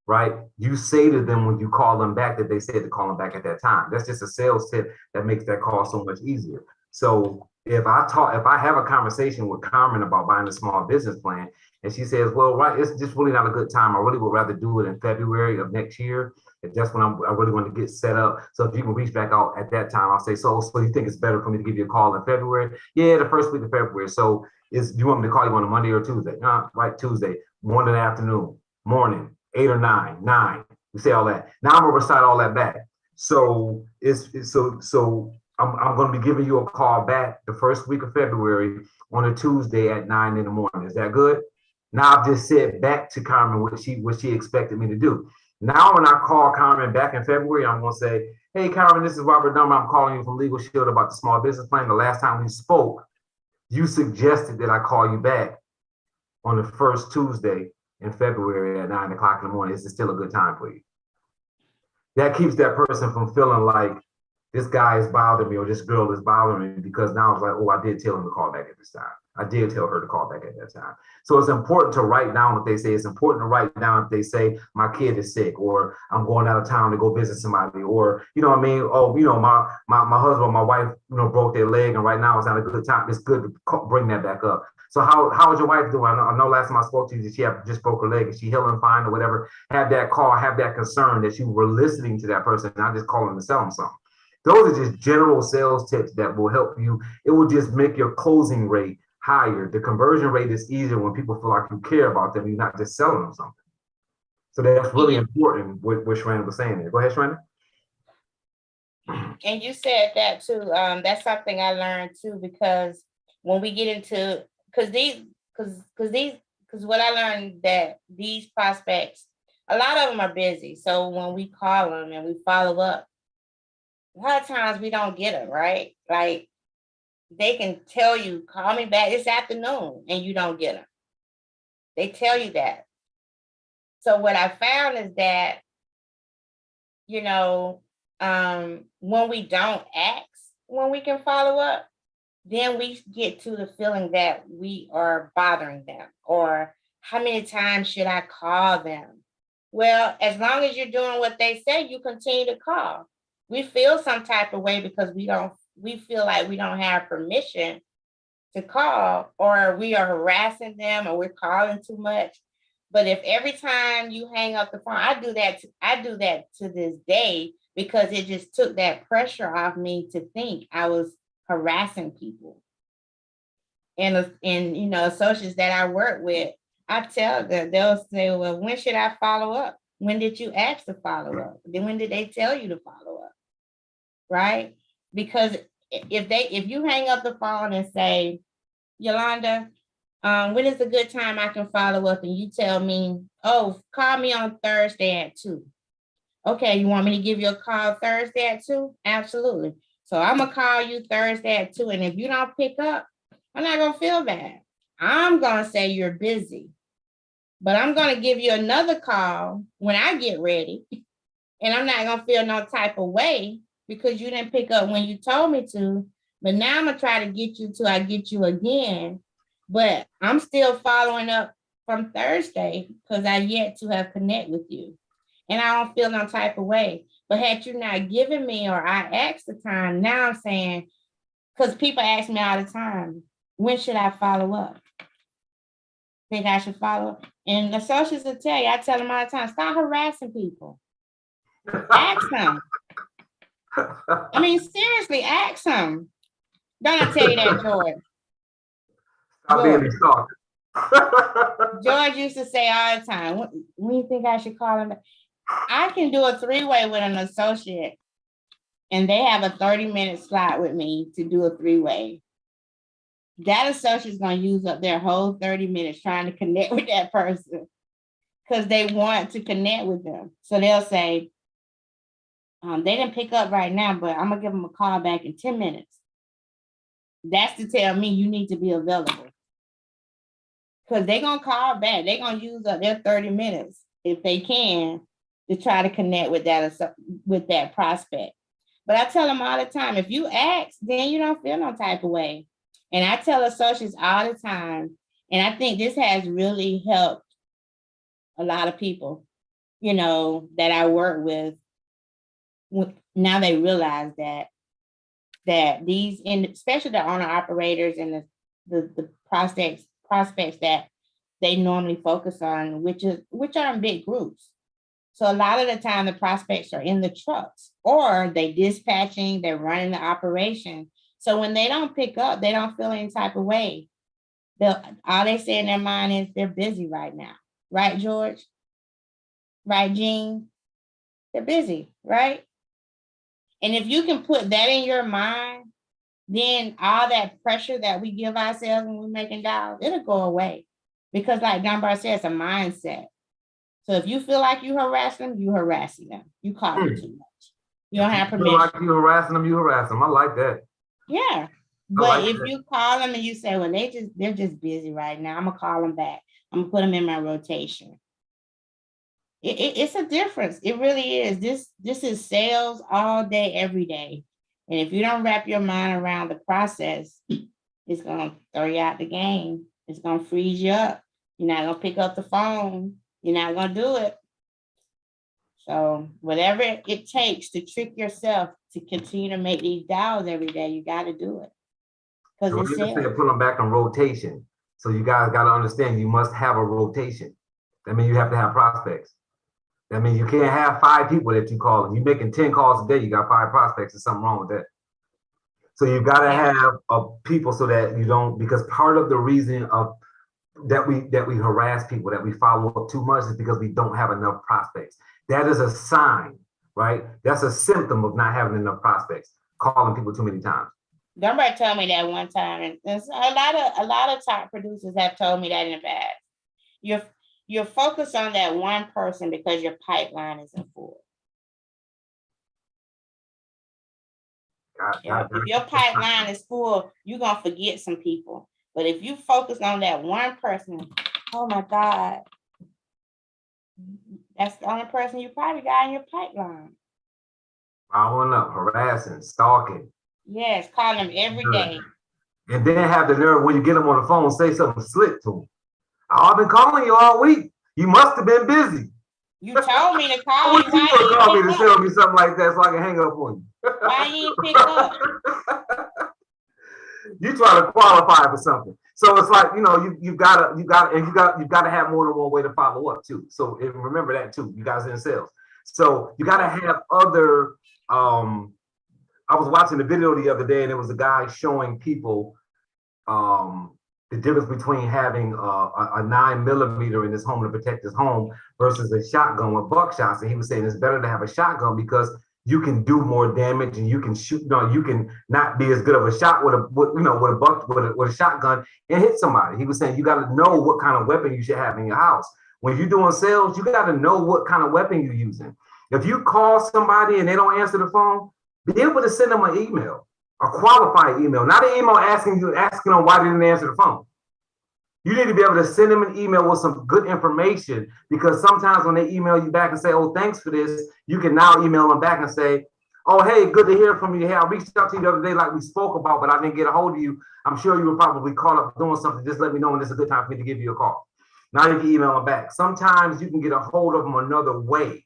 right? You say to them when you call them back that they said to call them back at that time. That's just a sales tip that makes that call so much easier. So if I have a conversation with Carmen about buying a small business plan, and she says, well, right, it's just really not a good time. I really would rather do it in February of next year. And that's when I really want to get set up. So if you can reach back out at that time, I'll say, so you think it's better for me to give you a call in February? Yeah, the first week of February. So do you want me to call you on a Monday or Tuesday? Right, Tuesday, 1 in the afternoon, morning, 8 or 9. We say all that. Now I'm gonna recite all that back. So I'm going to be giving you a call back the first week of February on a Tuesday at 9 in the morning. Is that good? Now I've just said back to Carmen what she expected me to do. Now when I call Carmen back in February, I'm going to say, hey, Carmen, this is Robert Dunbar. I'm calling you from Legal Shield about the small business plan. The last time we spoke, you suggested that I call you back on the first Tuesday in February at 9 o'clock in the morning. Is it still a good time for you? That keeps that person from feeling like this guy is bothering me or this girl is bothering me, because now it's like, oh, I did tell him to call back at this time. I did tell her to call back at that time. So it's important to write down what they say. It's important to write down if they say my kid is sick, or I'm going out of town to go visit somebody, or you know what I mean? Oh, you know, my husband, my wife, you know, broke their leg, and right now it's not a good time. It's good to bring that back up. So how is your wife doing? I know last time I spoke to you, she just broke her leg. Is she healing fine or whatever? Have that call, have that concern that you were listening to that person, not just calling to sell them something. Those are just general sales tips that will help you. It will just make your closing rate higher. The conversion rate is easier when people feel like you care about them. You're not just selling them something. So that's really important what Shranda was saying there. Go ahead, Shranda. And you said that too. That's something I learned too, because when we get into, because what I learned that these prospects, a lot of them are busy. So when we call them and we follow up, a lot of times we don't get them, right? Like they can tell you, call me back this afternoon, and you don't get them. They tell you that. So what I found is that, you know, when we don't ask when we can follow up, then we get to the feeling that we are bothering them, or how many times should I call them? Well, as long as you're doing what they say, you continue to call. We feel some type of way because we feel like we don't have permission to call, or we are harassing them, or we're calling too much. But if every time you hang up the phone, I do that to this day, because it just took that pressure off me to think I was harassing people. And you know, associates that I work with, I tell them, they'll say, well, when should I follow up? When did you ask to follow up? Then when did they tell you to follow up? Right? Because if you hang up the phone and say, Yolanda, when is a good time I can follow up? And you tell me, oh, call me on Thursday at 2. Okay, you want me to give you a call Thursday at 2? Absolutely. So I'm gonna call you Thursday at 2. And if you don't pick up, I'm not gonna feel bad. I'm gonna say you're busy. But I'm gonna give you another call when I get ready. And I'm not gonna feel no type of way because you didn't pick up when you told me to. But now I'm gonna try to get you till I get you again. But I'm still following up from Thursday because I yet to have connect with you. And I don't feel no type of way. But had you not given me, or I asked the time, now I'm saying, because people ask me all the time, when should I follow up? Think I should follow up? And the associates will tell you, I tell them all the time, stop harassing people. Ask them. I mean, seriously, ask them. Don't I tell you that, George? Stop being a stalker. George used to say all the time, when you think I should call him back? I can do a 3-way with an associate, and they have a 30-minute slot with me to do a 3-way. That associate is going to use up their whole 30 minutes trying to connect with that person because they want to connect with them. So they'll say, they didn't pick up right now, but I'm going to give them a call back in 10 minutes. That's to tell me you need to be available. Because they're going to call back. They're going to use up their 30 minutes, if they can, to try to connect with that prospect. But I tell them all the time, if you ask, then you don't feel no type of way. And I tell associates all the time, and I think this has really helped a lot of people, you know, that I work with. Now they realize that these, and especially the owner operators and the prospects that they normally focus on, which are in big groups. So a lot of the time the prospects are in the trucks, or they dispatching, they're running the operation. So when they don't pick up, they don't feel any type of way. All they say in their mind is they're busy right now. Right, George? Right, Jean? They're busy, right? And if you can put that in your mind, then all that pressure that we give ourselves when we're making dials, it'll go away. Because like Dunbar said, it's a mindset. So if you feel like you harassing them, you harassing them. You call them too much. You don't have permission. Feel like you harassing them, you harass them. I like that. Yeah. But if you call them and you say, well, they're just busy right now, I'm gonna call them back. I'm gonna put them in my rotation. It's a difference. It really is. This is sales all day, every day. And if you don't wrap your mind around the process, it's gonna throw you out the game. It's gonna freeze you up. You're not gonna pick up the phone. You're not gonna do it. So whatever it takes to trick yourself to continue to make these dials every day, you gotta do it. So Because when it's you say sales. put them back in rotation, so you guys got to understand you must have a rotation. That means you have to have prospects. That means you can't have 5 people that you call. If you're making 10 calls a day, you got 5 prospects. There's something wrong with that. So you got to have people so that you don't, because part of the reason of that we harass people, that we follow up too much is because we don't have enough prospects. That is a sign, right? That's a symptom of not having enough prospects, calling people too many times. Somebody told me that one time, and a lot of top producers have told me that in the past. You're focused on that one person because your pipeline isn't full. If your pipeline is full, you're gonna forget some people. But if you focus on that one person, oh my God, that's the only person you probably got in your pipeline. Following up, harassing, stalking. Yes, call them every day. And then have the nerve when you get them on the phone, say something slick to them. I've been calling you all week. You must have been busy. You told me to call What you. you Why gonna call me you to pick tell up? me something like that so I can hang up on you? Why you ain't pick up? You try to qualify for something. So it's like, you've got to have more than one way to follow up too. So remember that too. You guys are in sales. So you got to have other, I was watching the video the other day and it was a guy showing people the difference between having a 9mm in his home to protect his home versus a shotgun with buckshots. And he was saying it's better to have a shotgun because you can do more damage and you can shoot. You can not be as good of a shot with a shotgun and hit somebody. He was saying you got to know what kind of weapon you should have in your house. When you're doing sales, you got to know what kind of weapon you're using. If you call somebody and they don't answer the phone, be able to send them an email. A qualified email, not an email asking them why they didn't answer the phone. You need to be able to send them an email with some good information because sometimes when they email you back and say, oh, thanks for this, you can now email them back and say, oh, hey, good to hear from you. Hey, I reached out to you the other day like we spoke about, but I didn't get a hold of you. I'm sure you were probably caught up doing something. Just let me know when it's a good time for me to give you a call. Now you can email them back. Sometimes you can get a hold of them another way.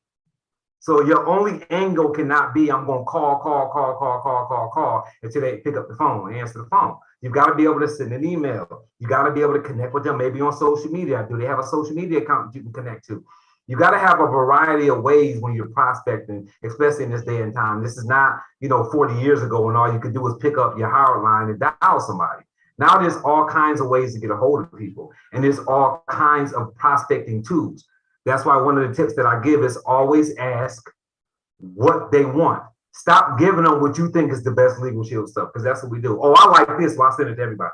So your only angle cannot be, I'm going to call until they pick up the phone and answer the phone. You've got to be able to send an email. You got to be able to connect with them, maybe on social media. Do they have a social media account that you can connect to? You got to have a variety of ways when you're prospecting, especially in this day and time. This is not, 40 years ago when all you could do was pick up your Howard line and dial somebody. Now there's all kinds of ways to get a hold of people, and there's all kinds of prospecting tools. That's why one of the tips that I give is always ask what they want. Stop giving them what you think is the best legal shield stuff, because that's what we do. Oh, I like this, well, I send it to everybody.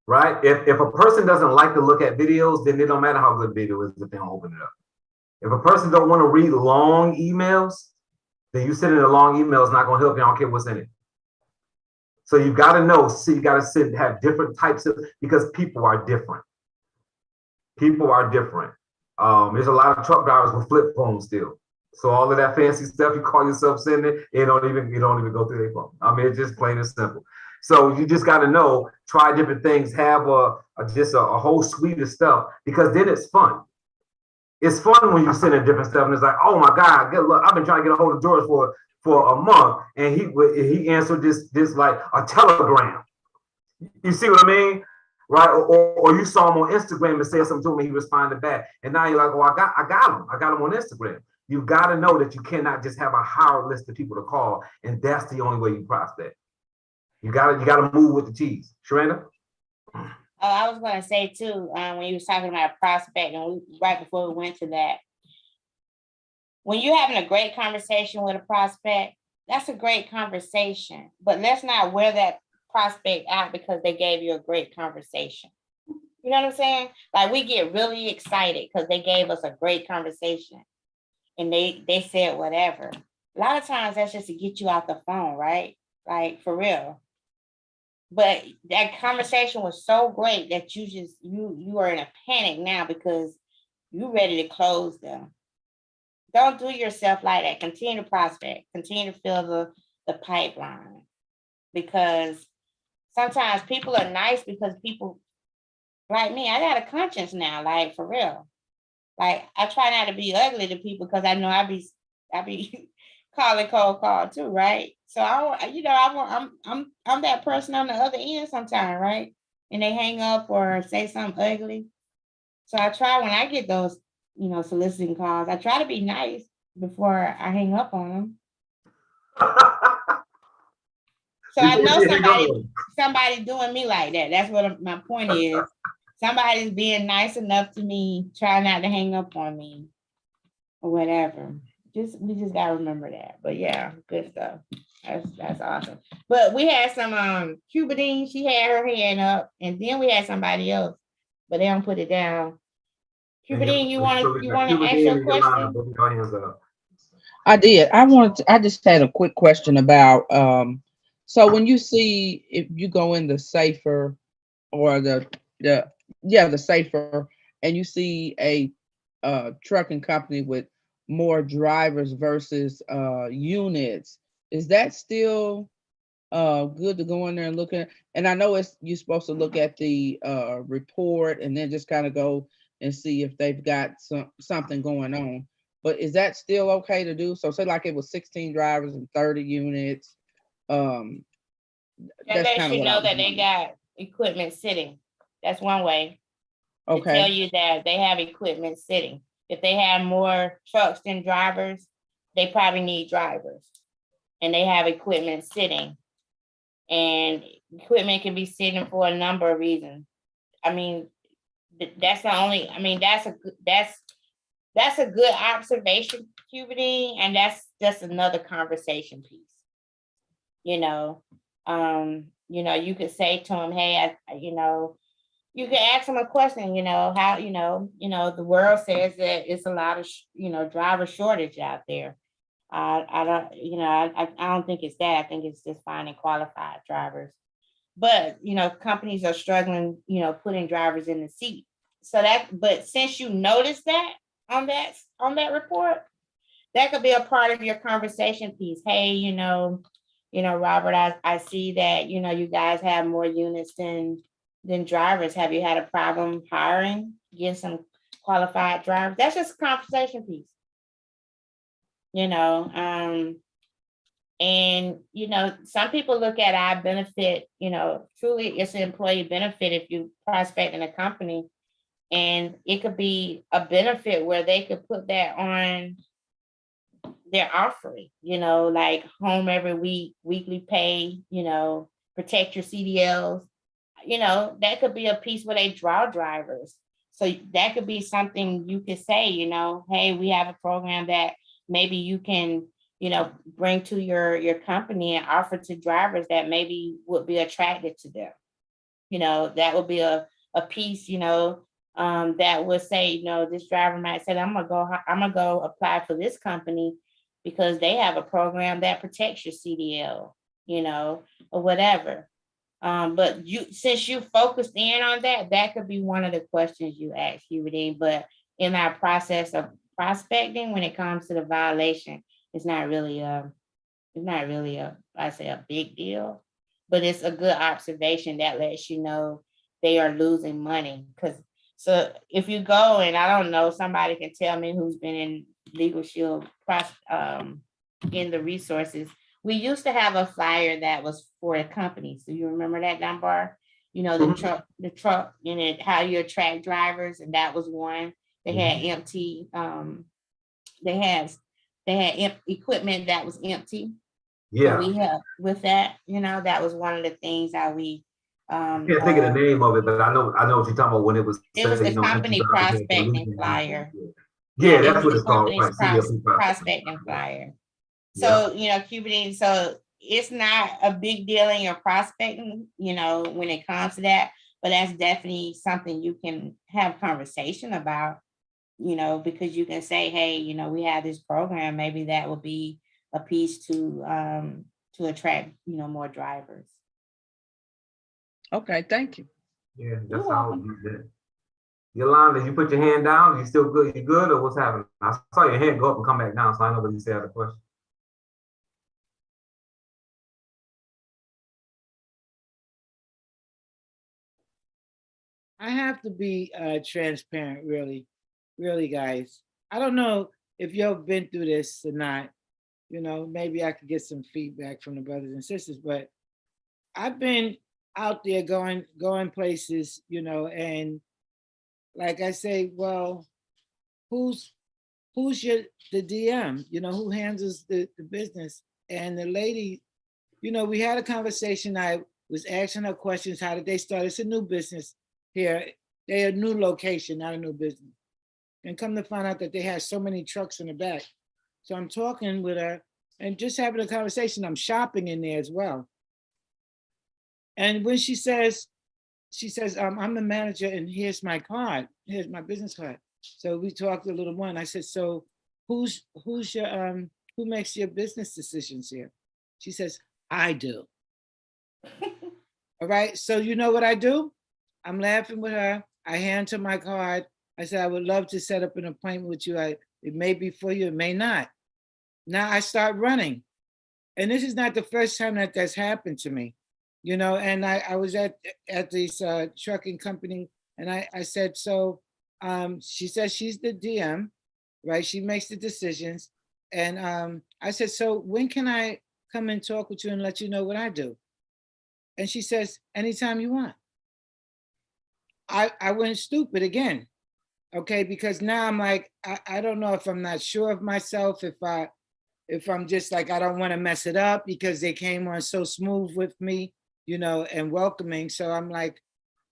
Right? If a person doesn't like to look at videos, then it don't matter how good video is if they don't open it up. If a person don't want to read long emails, then you sending a long email is not going to help you. I don't care what's in it. So you got to know, you got to have different types of, because people are different. People are different. There's a lot of truck drivers with flip phones still. So all of that fancy stuff you call yourself sending, it don't even go through their phone. I mean, it's just plain and simple. So you just got to know, try different things, have just a whole suite of stuff, because then it's fun. It's fun when you send in different stuff and it's like, oh my God, good luck. I've been trying to get a hold of George for a month, and he answered this like a telegram. You see what I mean? Right? Or you saw him on Instagram and said something to him and he responded back. And now you're like, oh, I got him. I got him on Instagram. You've got to know that you cannot just have a hard list of people to call, and that's the only way you prospect. You gotta move with the cheese. Sharanda? Oh, I was gonna say too, when you was talking about prospect, and right before we went to that, when you're having a great conversation with a prospect, that's a great conversation. But let's not wear that prospect out because they gave you a great conversation. You know what I'm saying? Like, we get really excited because they gave us a great conversation and they said whatever. A lot of times that's just to get you out the phone, right? Like, for real. But that conversation was so great that you are in a panic now because you're ready to close them. Don't do yourself like that. Continue to prospect. Continue to fill the pipeline, because sometimes people are nice because people like me, I got a conscience now, like for real. Like I try not to be ugly to people because I know I be calling cold call too, right? So I'm that person on the other end sometimes, right? And they hang up or say something ugly. So I try when I get those, soliciting calls, I try to be nice before I hang up on them. So I know somebody doing me like that. That's what my point is. Somebody's being nice enough to me, try not to hang up on me or whatever. We just gotta remember that. But yeah, good stuff. That's awesome. But we had some Cuba Dean, she had her hand up, and then we had somebody else, but they don't put it down. Cuba Dean, you wanna ask your question? I did. I just had a quick question about, so when you see, if you go in the safer or the safer, and you see a trucking company with more drivers versus units, is that still good to go in there and look at? And I know you're supposed to look at the report and then just kind of go and see if they've got something going on. But is that still okay to do? So say like it was 16 drivers and 30 units. That lets you know that they got equipment sitting. That's one way to tell you that they have equipment sitting. If they have more trucks than drivers, they probably need drivers. And they have equipment sitting. And equipment can be sitting for a number of reasons. I mean, that's a good observation, Puberty, and that's just another conversation piece. You could say to them, hey, you can ask them a question, how, the world says that it's a lot of, driver shortage out there. I don't think it's that. I think it's just finding qualified drivers. But, companies are struggling, putting drivers in the seat. But since you noticed that on that report, that could be a part of your conversation piece. Hey, Robert, I see that, you guys have more units than drivers. Have you had a problem hiring, getting some qualified drivers? That's just a conversation piece. And some people look at our benefit, truly it's an employee benefit if you prospect in a company, and it could be a benefit where they could put that on their offering, like home every week, weekly pay, protect your CDLs, that could be a piece where they draw drivers. So that could be something you could say, hey, we have a program that maybe you can, bring to your company and offer to drivers that maybe would be attracted to them. That would be a piece, that would say, this driver might say, I'm gonna go apply for this company because they have a program that protects your CDL, or whatever. But since you focused in on that could be one of the questions you ask, Hubert. But in our process of prospecting, when it comes to the violation, it's not really a big deal, but it's a good observation that lets you know they are losing money. So if you go, and I don't know, somebody can tell me who's been in Legal Shield in the resources. We used to have a flyer that was for a company. So you remember that, Dunbar? The truck and it, how you attract drivers, and that was one. They had empty. They had equipment that was empty. Yeah. And we helped with that. That was one of the things that we. I can't think of the name of it, but I know what you're talking about when it was. It was the company prospecting flyer. Yeah, that's what it's called. Right? Prospecting flyer. So, Cuban, so it's not a big deal in your prospecting, when it comes to that, but that's definitely something you can have conversation about, because you can say, hey, we have this program, maybe that will be a piece to attract, more drivers. Okay, thank you. Yeah, that's how you did. Yolanda, you put your hand down. You still good? You good, or what's happening? I saw your hand go up and come back down, so I know what you said the question. I have to be transparent, really, really, guys. I don't know if you've been through this or not. You know, maybe I could get some feedback from the brothers and sisters, but I've been out there going places, you know, and like I say, well, who's the DM, you know, who handles the business? And the lady, you know, we had a conversation. I was asking her questions. How did they start? It's a new business here. They're a new location, not a new business. And come to find out that they had so many trucks in the back. So I'm talking with her and just having a conversation. I'm shopping in there as well. And when she says, I'm the manager and here's my card. Here's my business card. So we talked a little more and I said, so who's your, who makes your business decisions here? She says, I do. All right, so you know what I do? I'm laughing with her. I hand her my card. I said, I would love to set up an appointment with you. It may be for you, it may not. Now I start running. And this is not the first time that that's happened to me, you know, and I was at this trucking company and I said, so she says she's the DM, right? She makes the decisions. And I said, so when can I come and talk with you and let you know what I do? And she says, anytime you want. I went stupid again. Okay, because now I'm like, I don't know if I'm not sure of myself, if I'm just like, I don't want to mess it up because they came on so smooth with me, you know, and welcoming. So I'm like,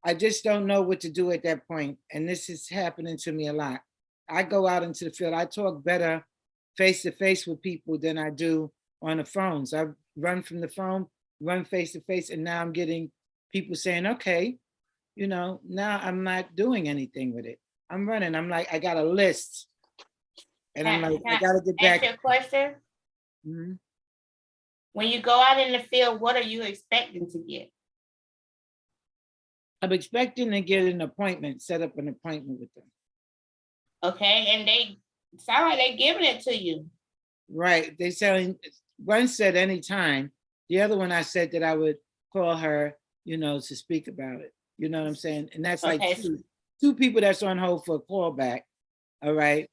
I just don't know what to do at that point. And this is happening to me a lot. I go out into the field. I talk better face to face with people than I do on the phones. I run from the phone, run face to face, and now I'm getting people saying, okay, you know, now I'm not doing anything with it. I'm running. I'm like, I got a list. And I'm like, I gotta get back. Ask you a question. Mhm. When you go out in the field, what are you expecting to get? I'm expecting to get an appointment, set up an appointment with them. Okay, and they sound like they're giving it to you. Right. They selling, one said anytime. The other one I said that I would call her, you know, to speak about it. You know what I'm saying? And that's like Okay. two people that's on hold for a callback. All right.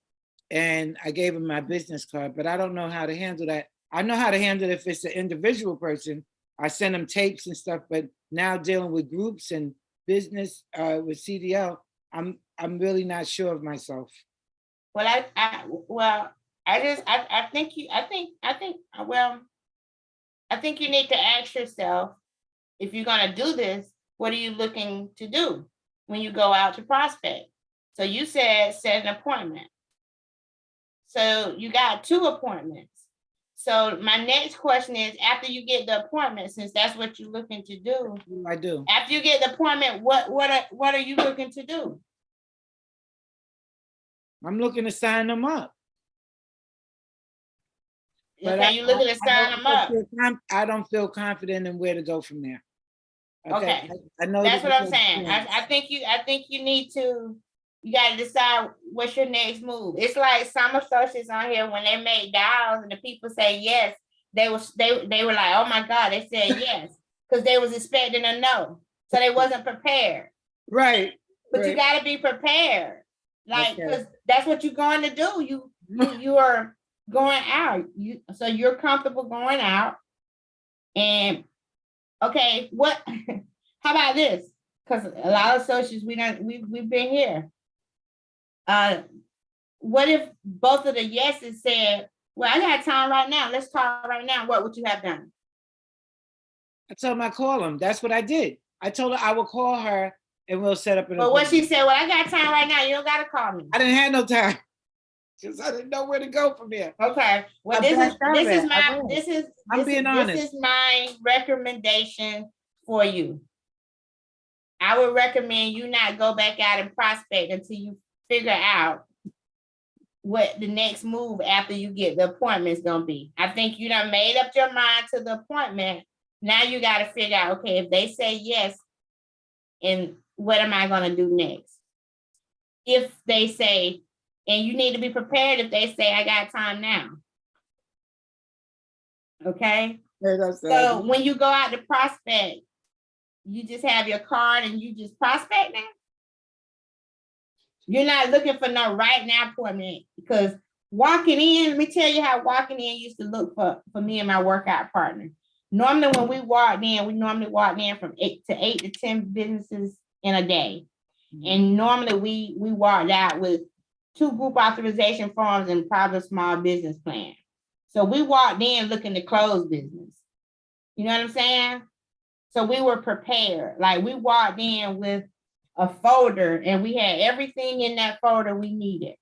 And I gave them my business card, but I don't know how to handle that. I know how to handle it if it's an individual person. I send them tapes and stuff, but now dealing with groups and business with CDL, I'm really not sure of myself. Well, I think you need to ask yourself, if you're gonna do this, what are you looking to do when you go out to prospect? So you said set an appointment. So you got 2 appointments. So my next question is, after you get the appointment, since that's what you're looking to do. I do. After you get the appointment, what are you looking to do? I'm looking to sign them up. But Okay, you're looking to sign them up. I don't feel confident in where to go from there. Okay. I know that's what I'm saying. I think you need to, you got to decide what's your next move. It's like some associates on here, when they make dials and the people say yes, they were like, oh my God, they said yes, because they was expecting a no. So they wasn't prepared. Right. But you got to be prepared. Like, because that's what you're going to do. You are going out. So you're comfortable going out. And okay, how about this? Because a lot of associates, we've been here. What if both of the yeses said, well, I got time right now. Let's talk right now. What would you have done? I told them I call them. That's what I did. I told her I would call her and we'll set up an appointment. But what she said, well, I got time right now. You don't got to call me. I didn't have no time because I didn't know where to go from here. Okay. Well, this is my recommendation for you. I would recommend you not go back out and prospect until you figure out what the next move after you get the appointment is going to be. I think you done made up your mind to the appointment. Now you got to figure out, okay, if they say yes, and what am I going to do next? If they say, and you need to be prepared if they say, I got time now. Okay? So when you go out to prospect, you just have your card and you just prospecting? You're not looking for no right now appointment, because walking in, let me tell you how walking in used to look for me and my workout partner. Normally when we walked in, we normally walked in from 8 to 10 businesses in a day. And normally we walked out with 2 group authorization forms and probably a small business plan. So we walked in looking to close business. You know what I'm saying? So we were prepared. Like we walked in with a folder and we had everything in that folder we needed.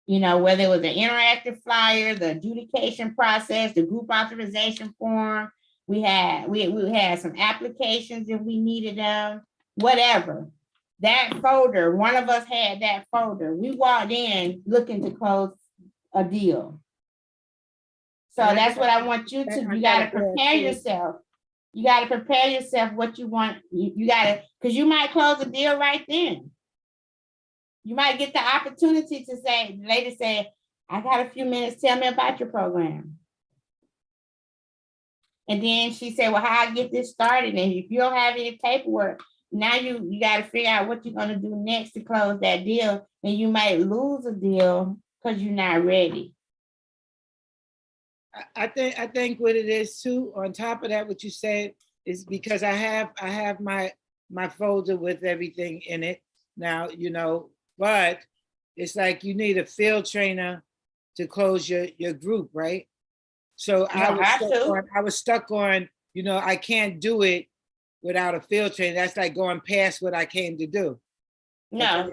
You know, whether it was an interactive flyer, the adjudication process, the group authorization form, we had some applications if we needed them, whatever. That folder, one of us had that folder. We walked in looking to close a deal. So that's what I want you to, you gotta prepare yourself. You gotta prepare yourself what you want. You gotta, because you might close a deal right then. You might get the opportunity to say, the lady said, I got a few minutes, tell me about your program. And then she said, well, how I get this started? And if you don't have any paperwork, now you got to figure out what you're going to do next to close that deal. And you might lose a deal because you're not ready. I think what it is too, on top of that, what you said is because I have my folder with everything in it now, you know, but it's like you need a field trainer to close your group, right? So I was stuck on, you know, I can't do it without a field trainer. That's like going past what I came to do. No,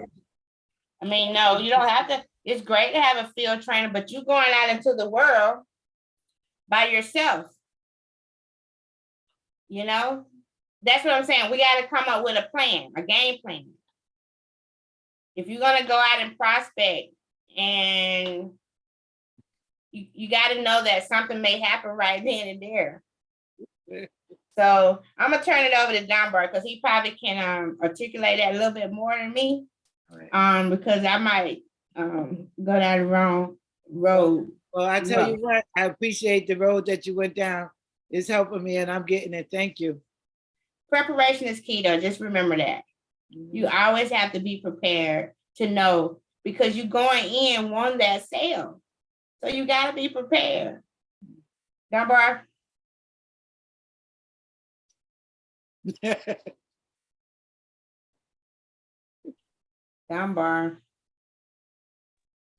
I mean, no, you don't have to. It's great to have a field trainer, but you're going out into the world by yourself. You know, that's what I'm saying. We got to come up with a plan, a game plan. If you're going to go out and prospect, and you got to know that something may happen right then and there. So I'm going to turn it over to Dunbar because he probably can articulate that a little bit more than me. Right. Because I might go down the wrong road. Well, I tell you what, I appreciate the road that you went down. It's helping me and I'm getting it. Thank you. Preparation is key though. Just remember that. You always have to be prepared to know, because you're going in wanting that sale. So you got to be prepared. Dunbar? Dunbar.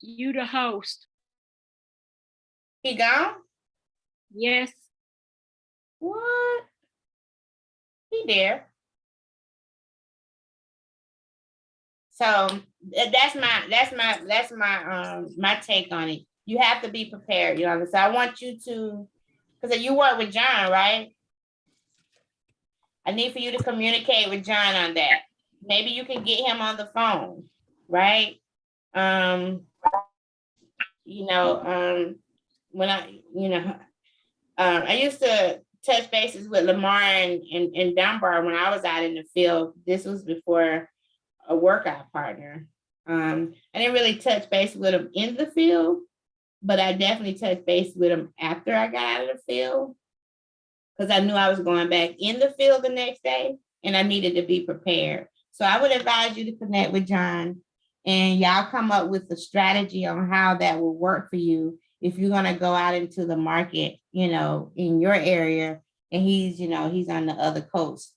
You the host. He gone? Yes. What? He there. So that's my take on it. You have to be prepared, you know. So I want you to, because you work with John, right? I need for you to communicate with John on that. Maybe you can get him on the phone, right? When I used to touch bases with Lamar and Dunbar when I was out in the field. This was before a workout partner. I didn't really touch base with him in the field, but I definitely touched base with him after I got out of the field, because I knew I was going back in the field the next day and I needed to be prepared. So I would advise you to connect with John and y'all come up with a strategy on how that will work for you if you're going to go out into the market, you know, in your area, and he's on the other coast.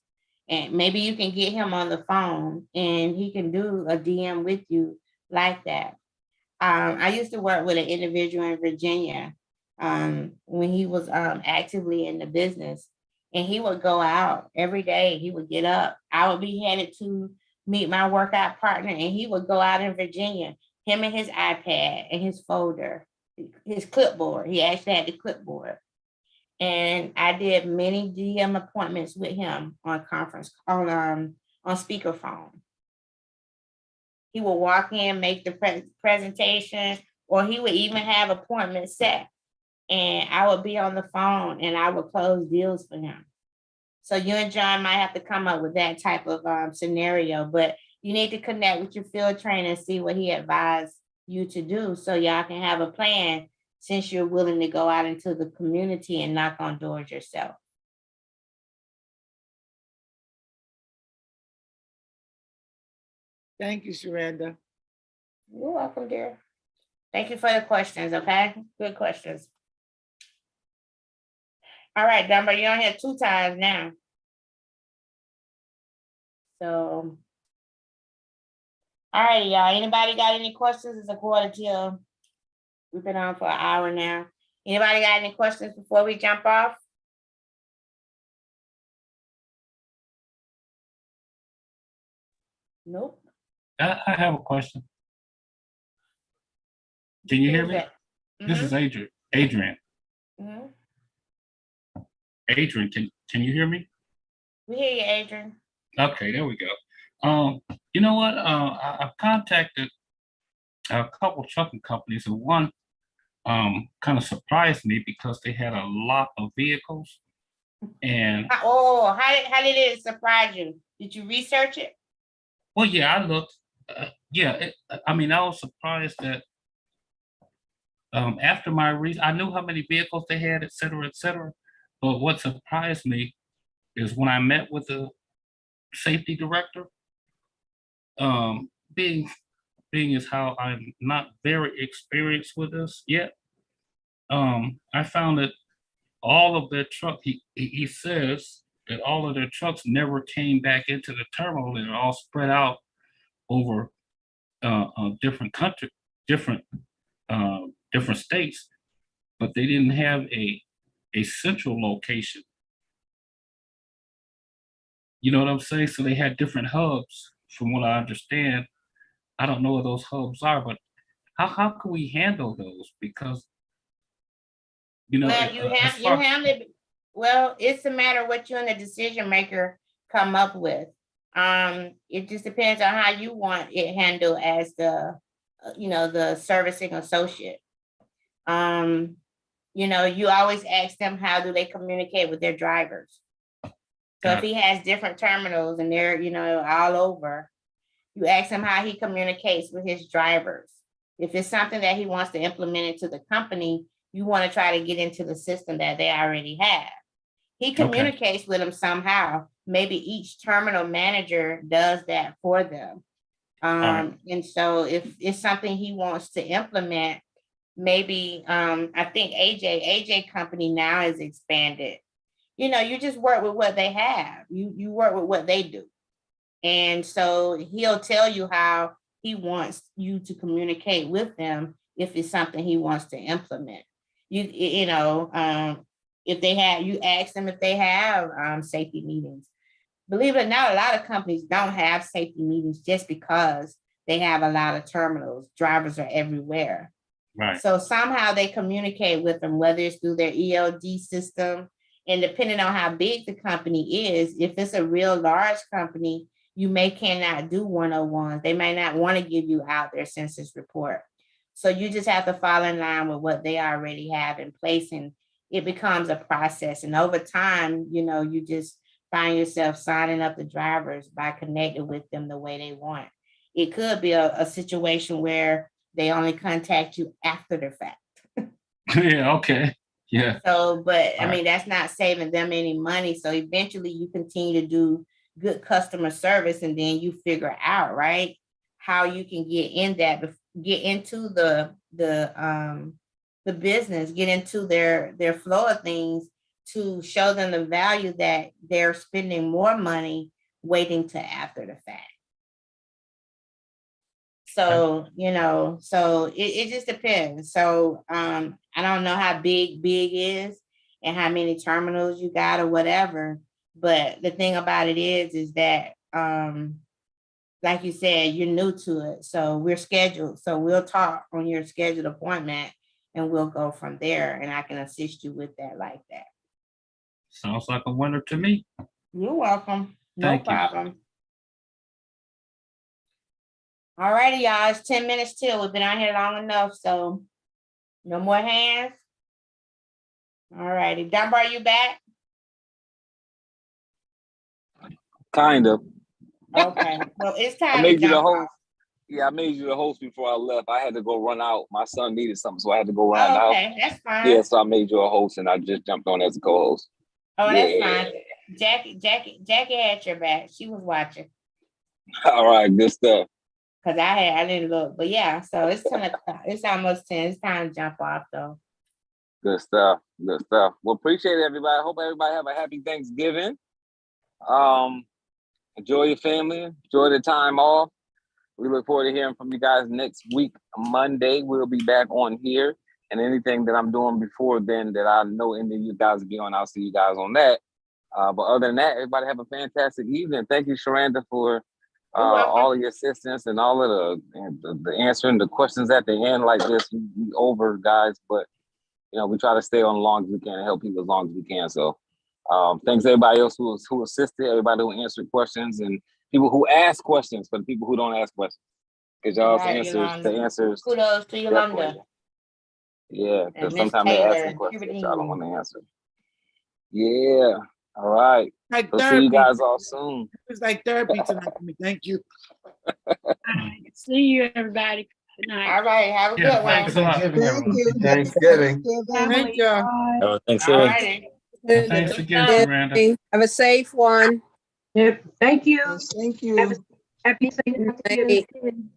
And maybe you can get him on the phone and he can do a DM with you like that. I used to work with an individual in Virginia when he was actively in the business, and he would go out every day. He would get up. I would be headed to meet my workout partner, and he would go out in Virginia, him and his iPad and his folder, his clipboard. He actually had the clipboard. And I did many DM appointments with him on speakerphone. He would walk in, make the presentation, or he would even have appointments set. And I would be on the phone and I would close deals for him. So you and John might have to come up with that type of scenario, but you need to connect with your field trainer and see what he advised you to do so y'all can have a plan, since you're willing to go out into the community and knock on doors yourself. Thank you, Sharanda. You're welcome, dear. Thank you for the questions, okay? Good questions. All right, Dunbar, you're on here 2 times now. So, all right, y'all. Anybody got any questions? It's a quarter till. We've been on for an hour now. Anybody got any questions before we jump off? Nope. I have a question. Can you hear me? This is Mhm, Adrian. Adrian. mhm. Adrian, can you hear me? We hear you, Adrian. Okay, there we go. You know what? I've contacted a couple trucking companies, and one kind of surprised me because they had a lot of vehicles. And How did it surprise you? Did you research it? well, yeah, I looked. I mean, I was surprised that after my I knew how many vehicles they had, et cetera, et cetera. But what surprised me is when I met with the safety director, being as how I'm not very experienced with this yet, I found that all of their truck, he says that all of their trucks never came back into the terminal. They're all spread out over different country, different different states, but they didn't have a central location. You know what I'm saying? So they had different hubs, from what I understand. I don't know what those hubs are, but how can we handle those? Because Well, as you far handle it. Well, it's a matter of what you and the decision maker come up with. It just depends on how you want it handled as the, the servicing associate. You always ask them how do they communicate with their drivers. So if he has different terminals and they're, all over, you ask him how he communicates with his drivers. If it's something that he wants to implement into the company, you want to try to get into the system that they already have. He communicates with them somehow. Maybe each terminal manager does that for them. And so if it's something he wants to implement, maybe I think AJ company now is expanded. You just work with what they have. You work with what they do. And so he'll tell you how he wants you to communicate with them if it's something he wants to implement. If they have, you ask them if they have safety meetings. Believe it or not, a lot of companies don't have safety meetings just because they have a lot of terminals. Drivers are everywhere. right, So somehow they communicate with them, whether it's through their ELD system. And depending on how big the company is, if it's a real large company, you cannot do 101s. They may not want to give you out their census report. So you just have to fall in line with what they already have in place, and it becomes a process. And over time, you just find yourself signing up the drivers by connecting with them the way they want. It could be a situation where they only contact you after the fact. yeah, okay, yeah, So, but I All mean, that's not saving them any money. So eventually you continue to do good customer service, and then you figure out, right, how you can get into the business, get into their flow of things to show them the value that they're spending more money waiting to after the fact. So, it just depends. So, I don't know how big is and how many terminals you got or whatever. But the thing about it is that, like you said, you're new to it. So we're scheduled. So we'll talk on your scheduled appointment and we'll go from there. And I can assist you with that like that. sounds like a winner to me. You're welcome. No Thank you. problem. All righty, y'all. It's 10 minutes till. We've been out here long enough. So no more hands. All righty. Dunbar, you back? Kind of. Okay. Well, it's time I made to you the jump host. off. Yeah, I made you the host before I left. I had to go run out. My son needed something, so I had to go run out. Okay, that's fine. Yeah, so I made you a host, and I just jumped on as a co-host. Oh, that's fine. Jackie had your back. She was watching. All right, good stuff. Cause I didn't look, but yeah, so it's 10 o'clock. It's almost 10. It's time to jump off though. Good stuff. Good stuff. Well, appreciate it, everybody. Hope everybody have a happy Thanksgiving. Enjoy your family. Enjoy the time off. We look forward to hearing from you guys next week. Monday, we'll be back on here. And anything that I'm doing before then that I know any of you guys will be on, I'll see you guys on that. But other than that, everybody have a fantastic evening. Thank you, Sharanda, for all of your assistance and all of the answering the questions at the end like this. We over, guys, but we try to stay on as long as we can and help people as long as we can. So thanks to everybody else who assisted, everybody who answered questions, and people who ask questions for the people who don't ask questions. Because y'all's the answers. Kudos to Yolanda. Yeah, because sometimes they Taylor, ask questions y'all don't want to answer. Yeah. All right. Like We'll see you guys all soon. It was like therapy tonight for me. Thank you. See you, everybody. Good night. All right. Have a good one. Thanksgiving. Thank you. Oh, thanks. All righty. Thanks again, Miranda. Have a safe one. Yep. Thank you. Thank you. Happy Thanksgiving.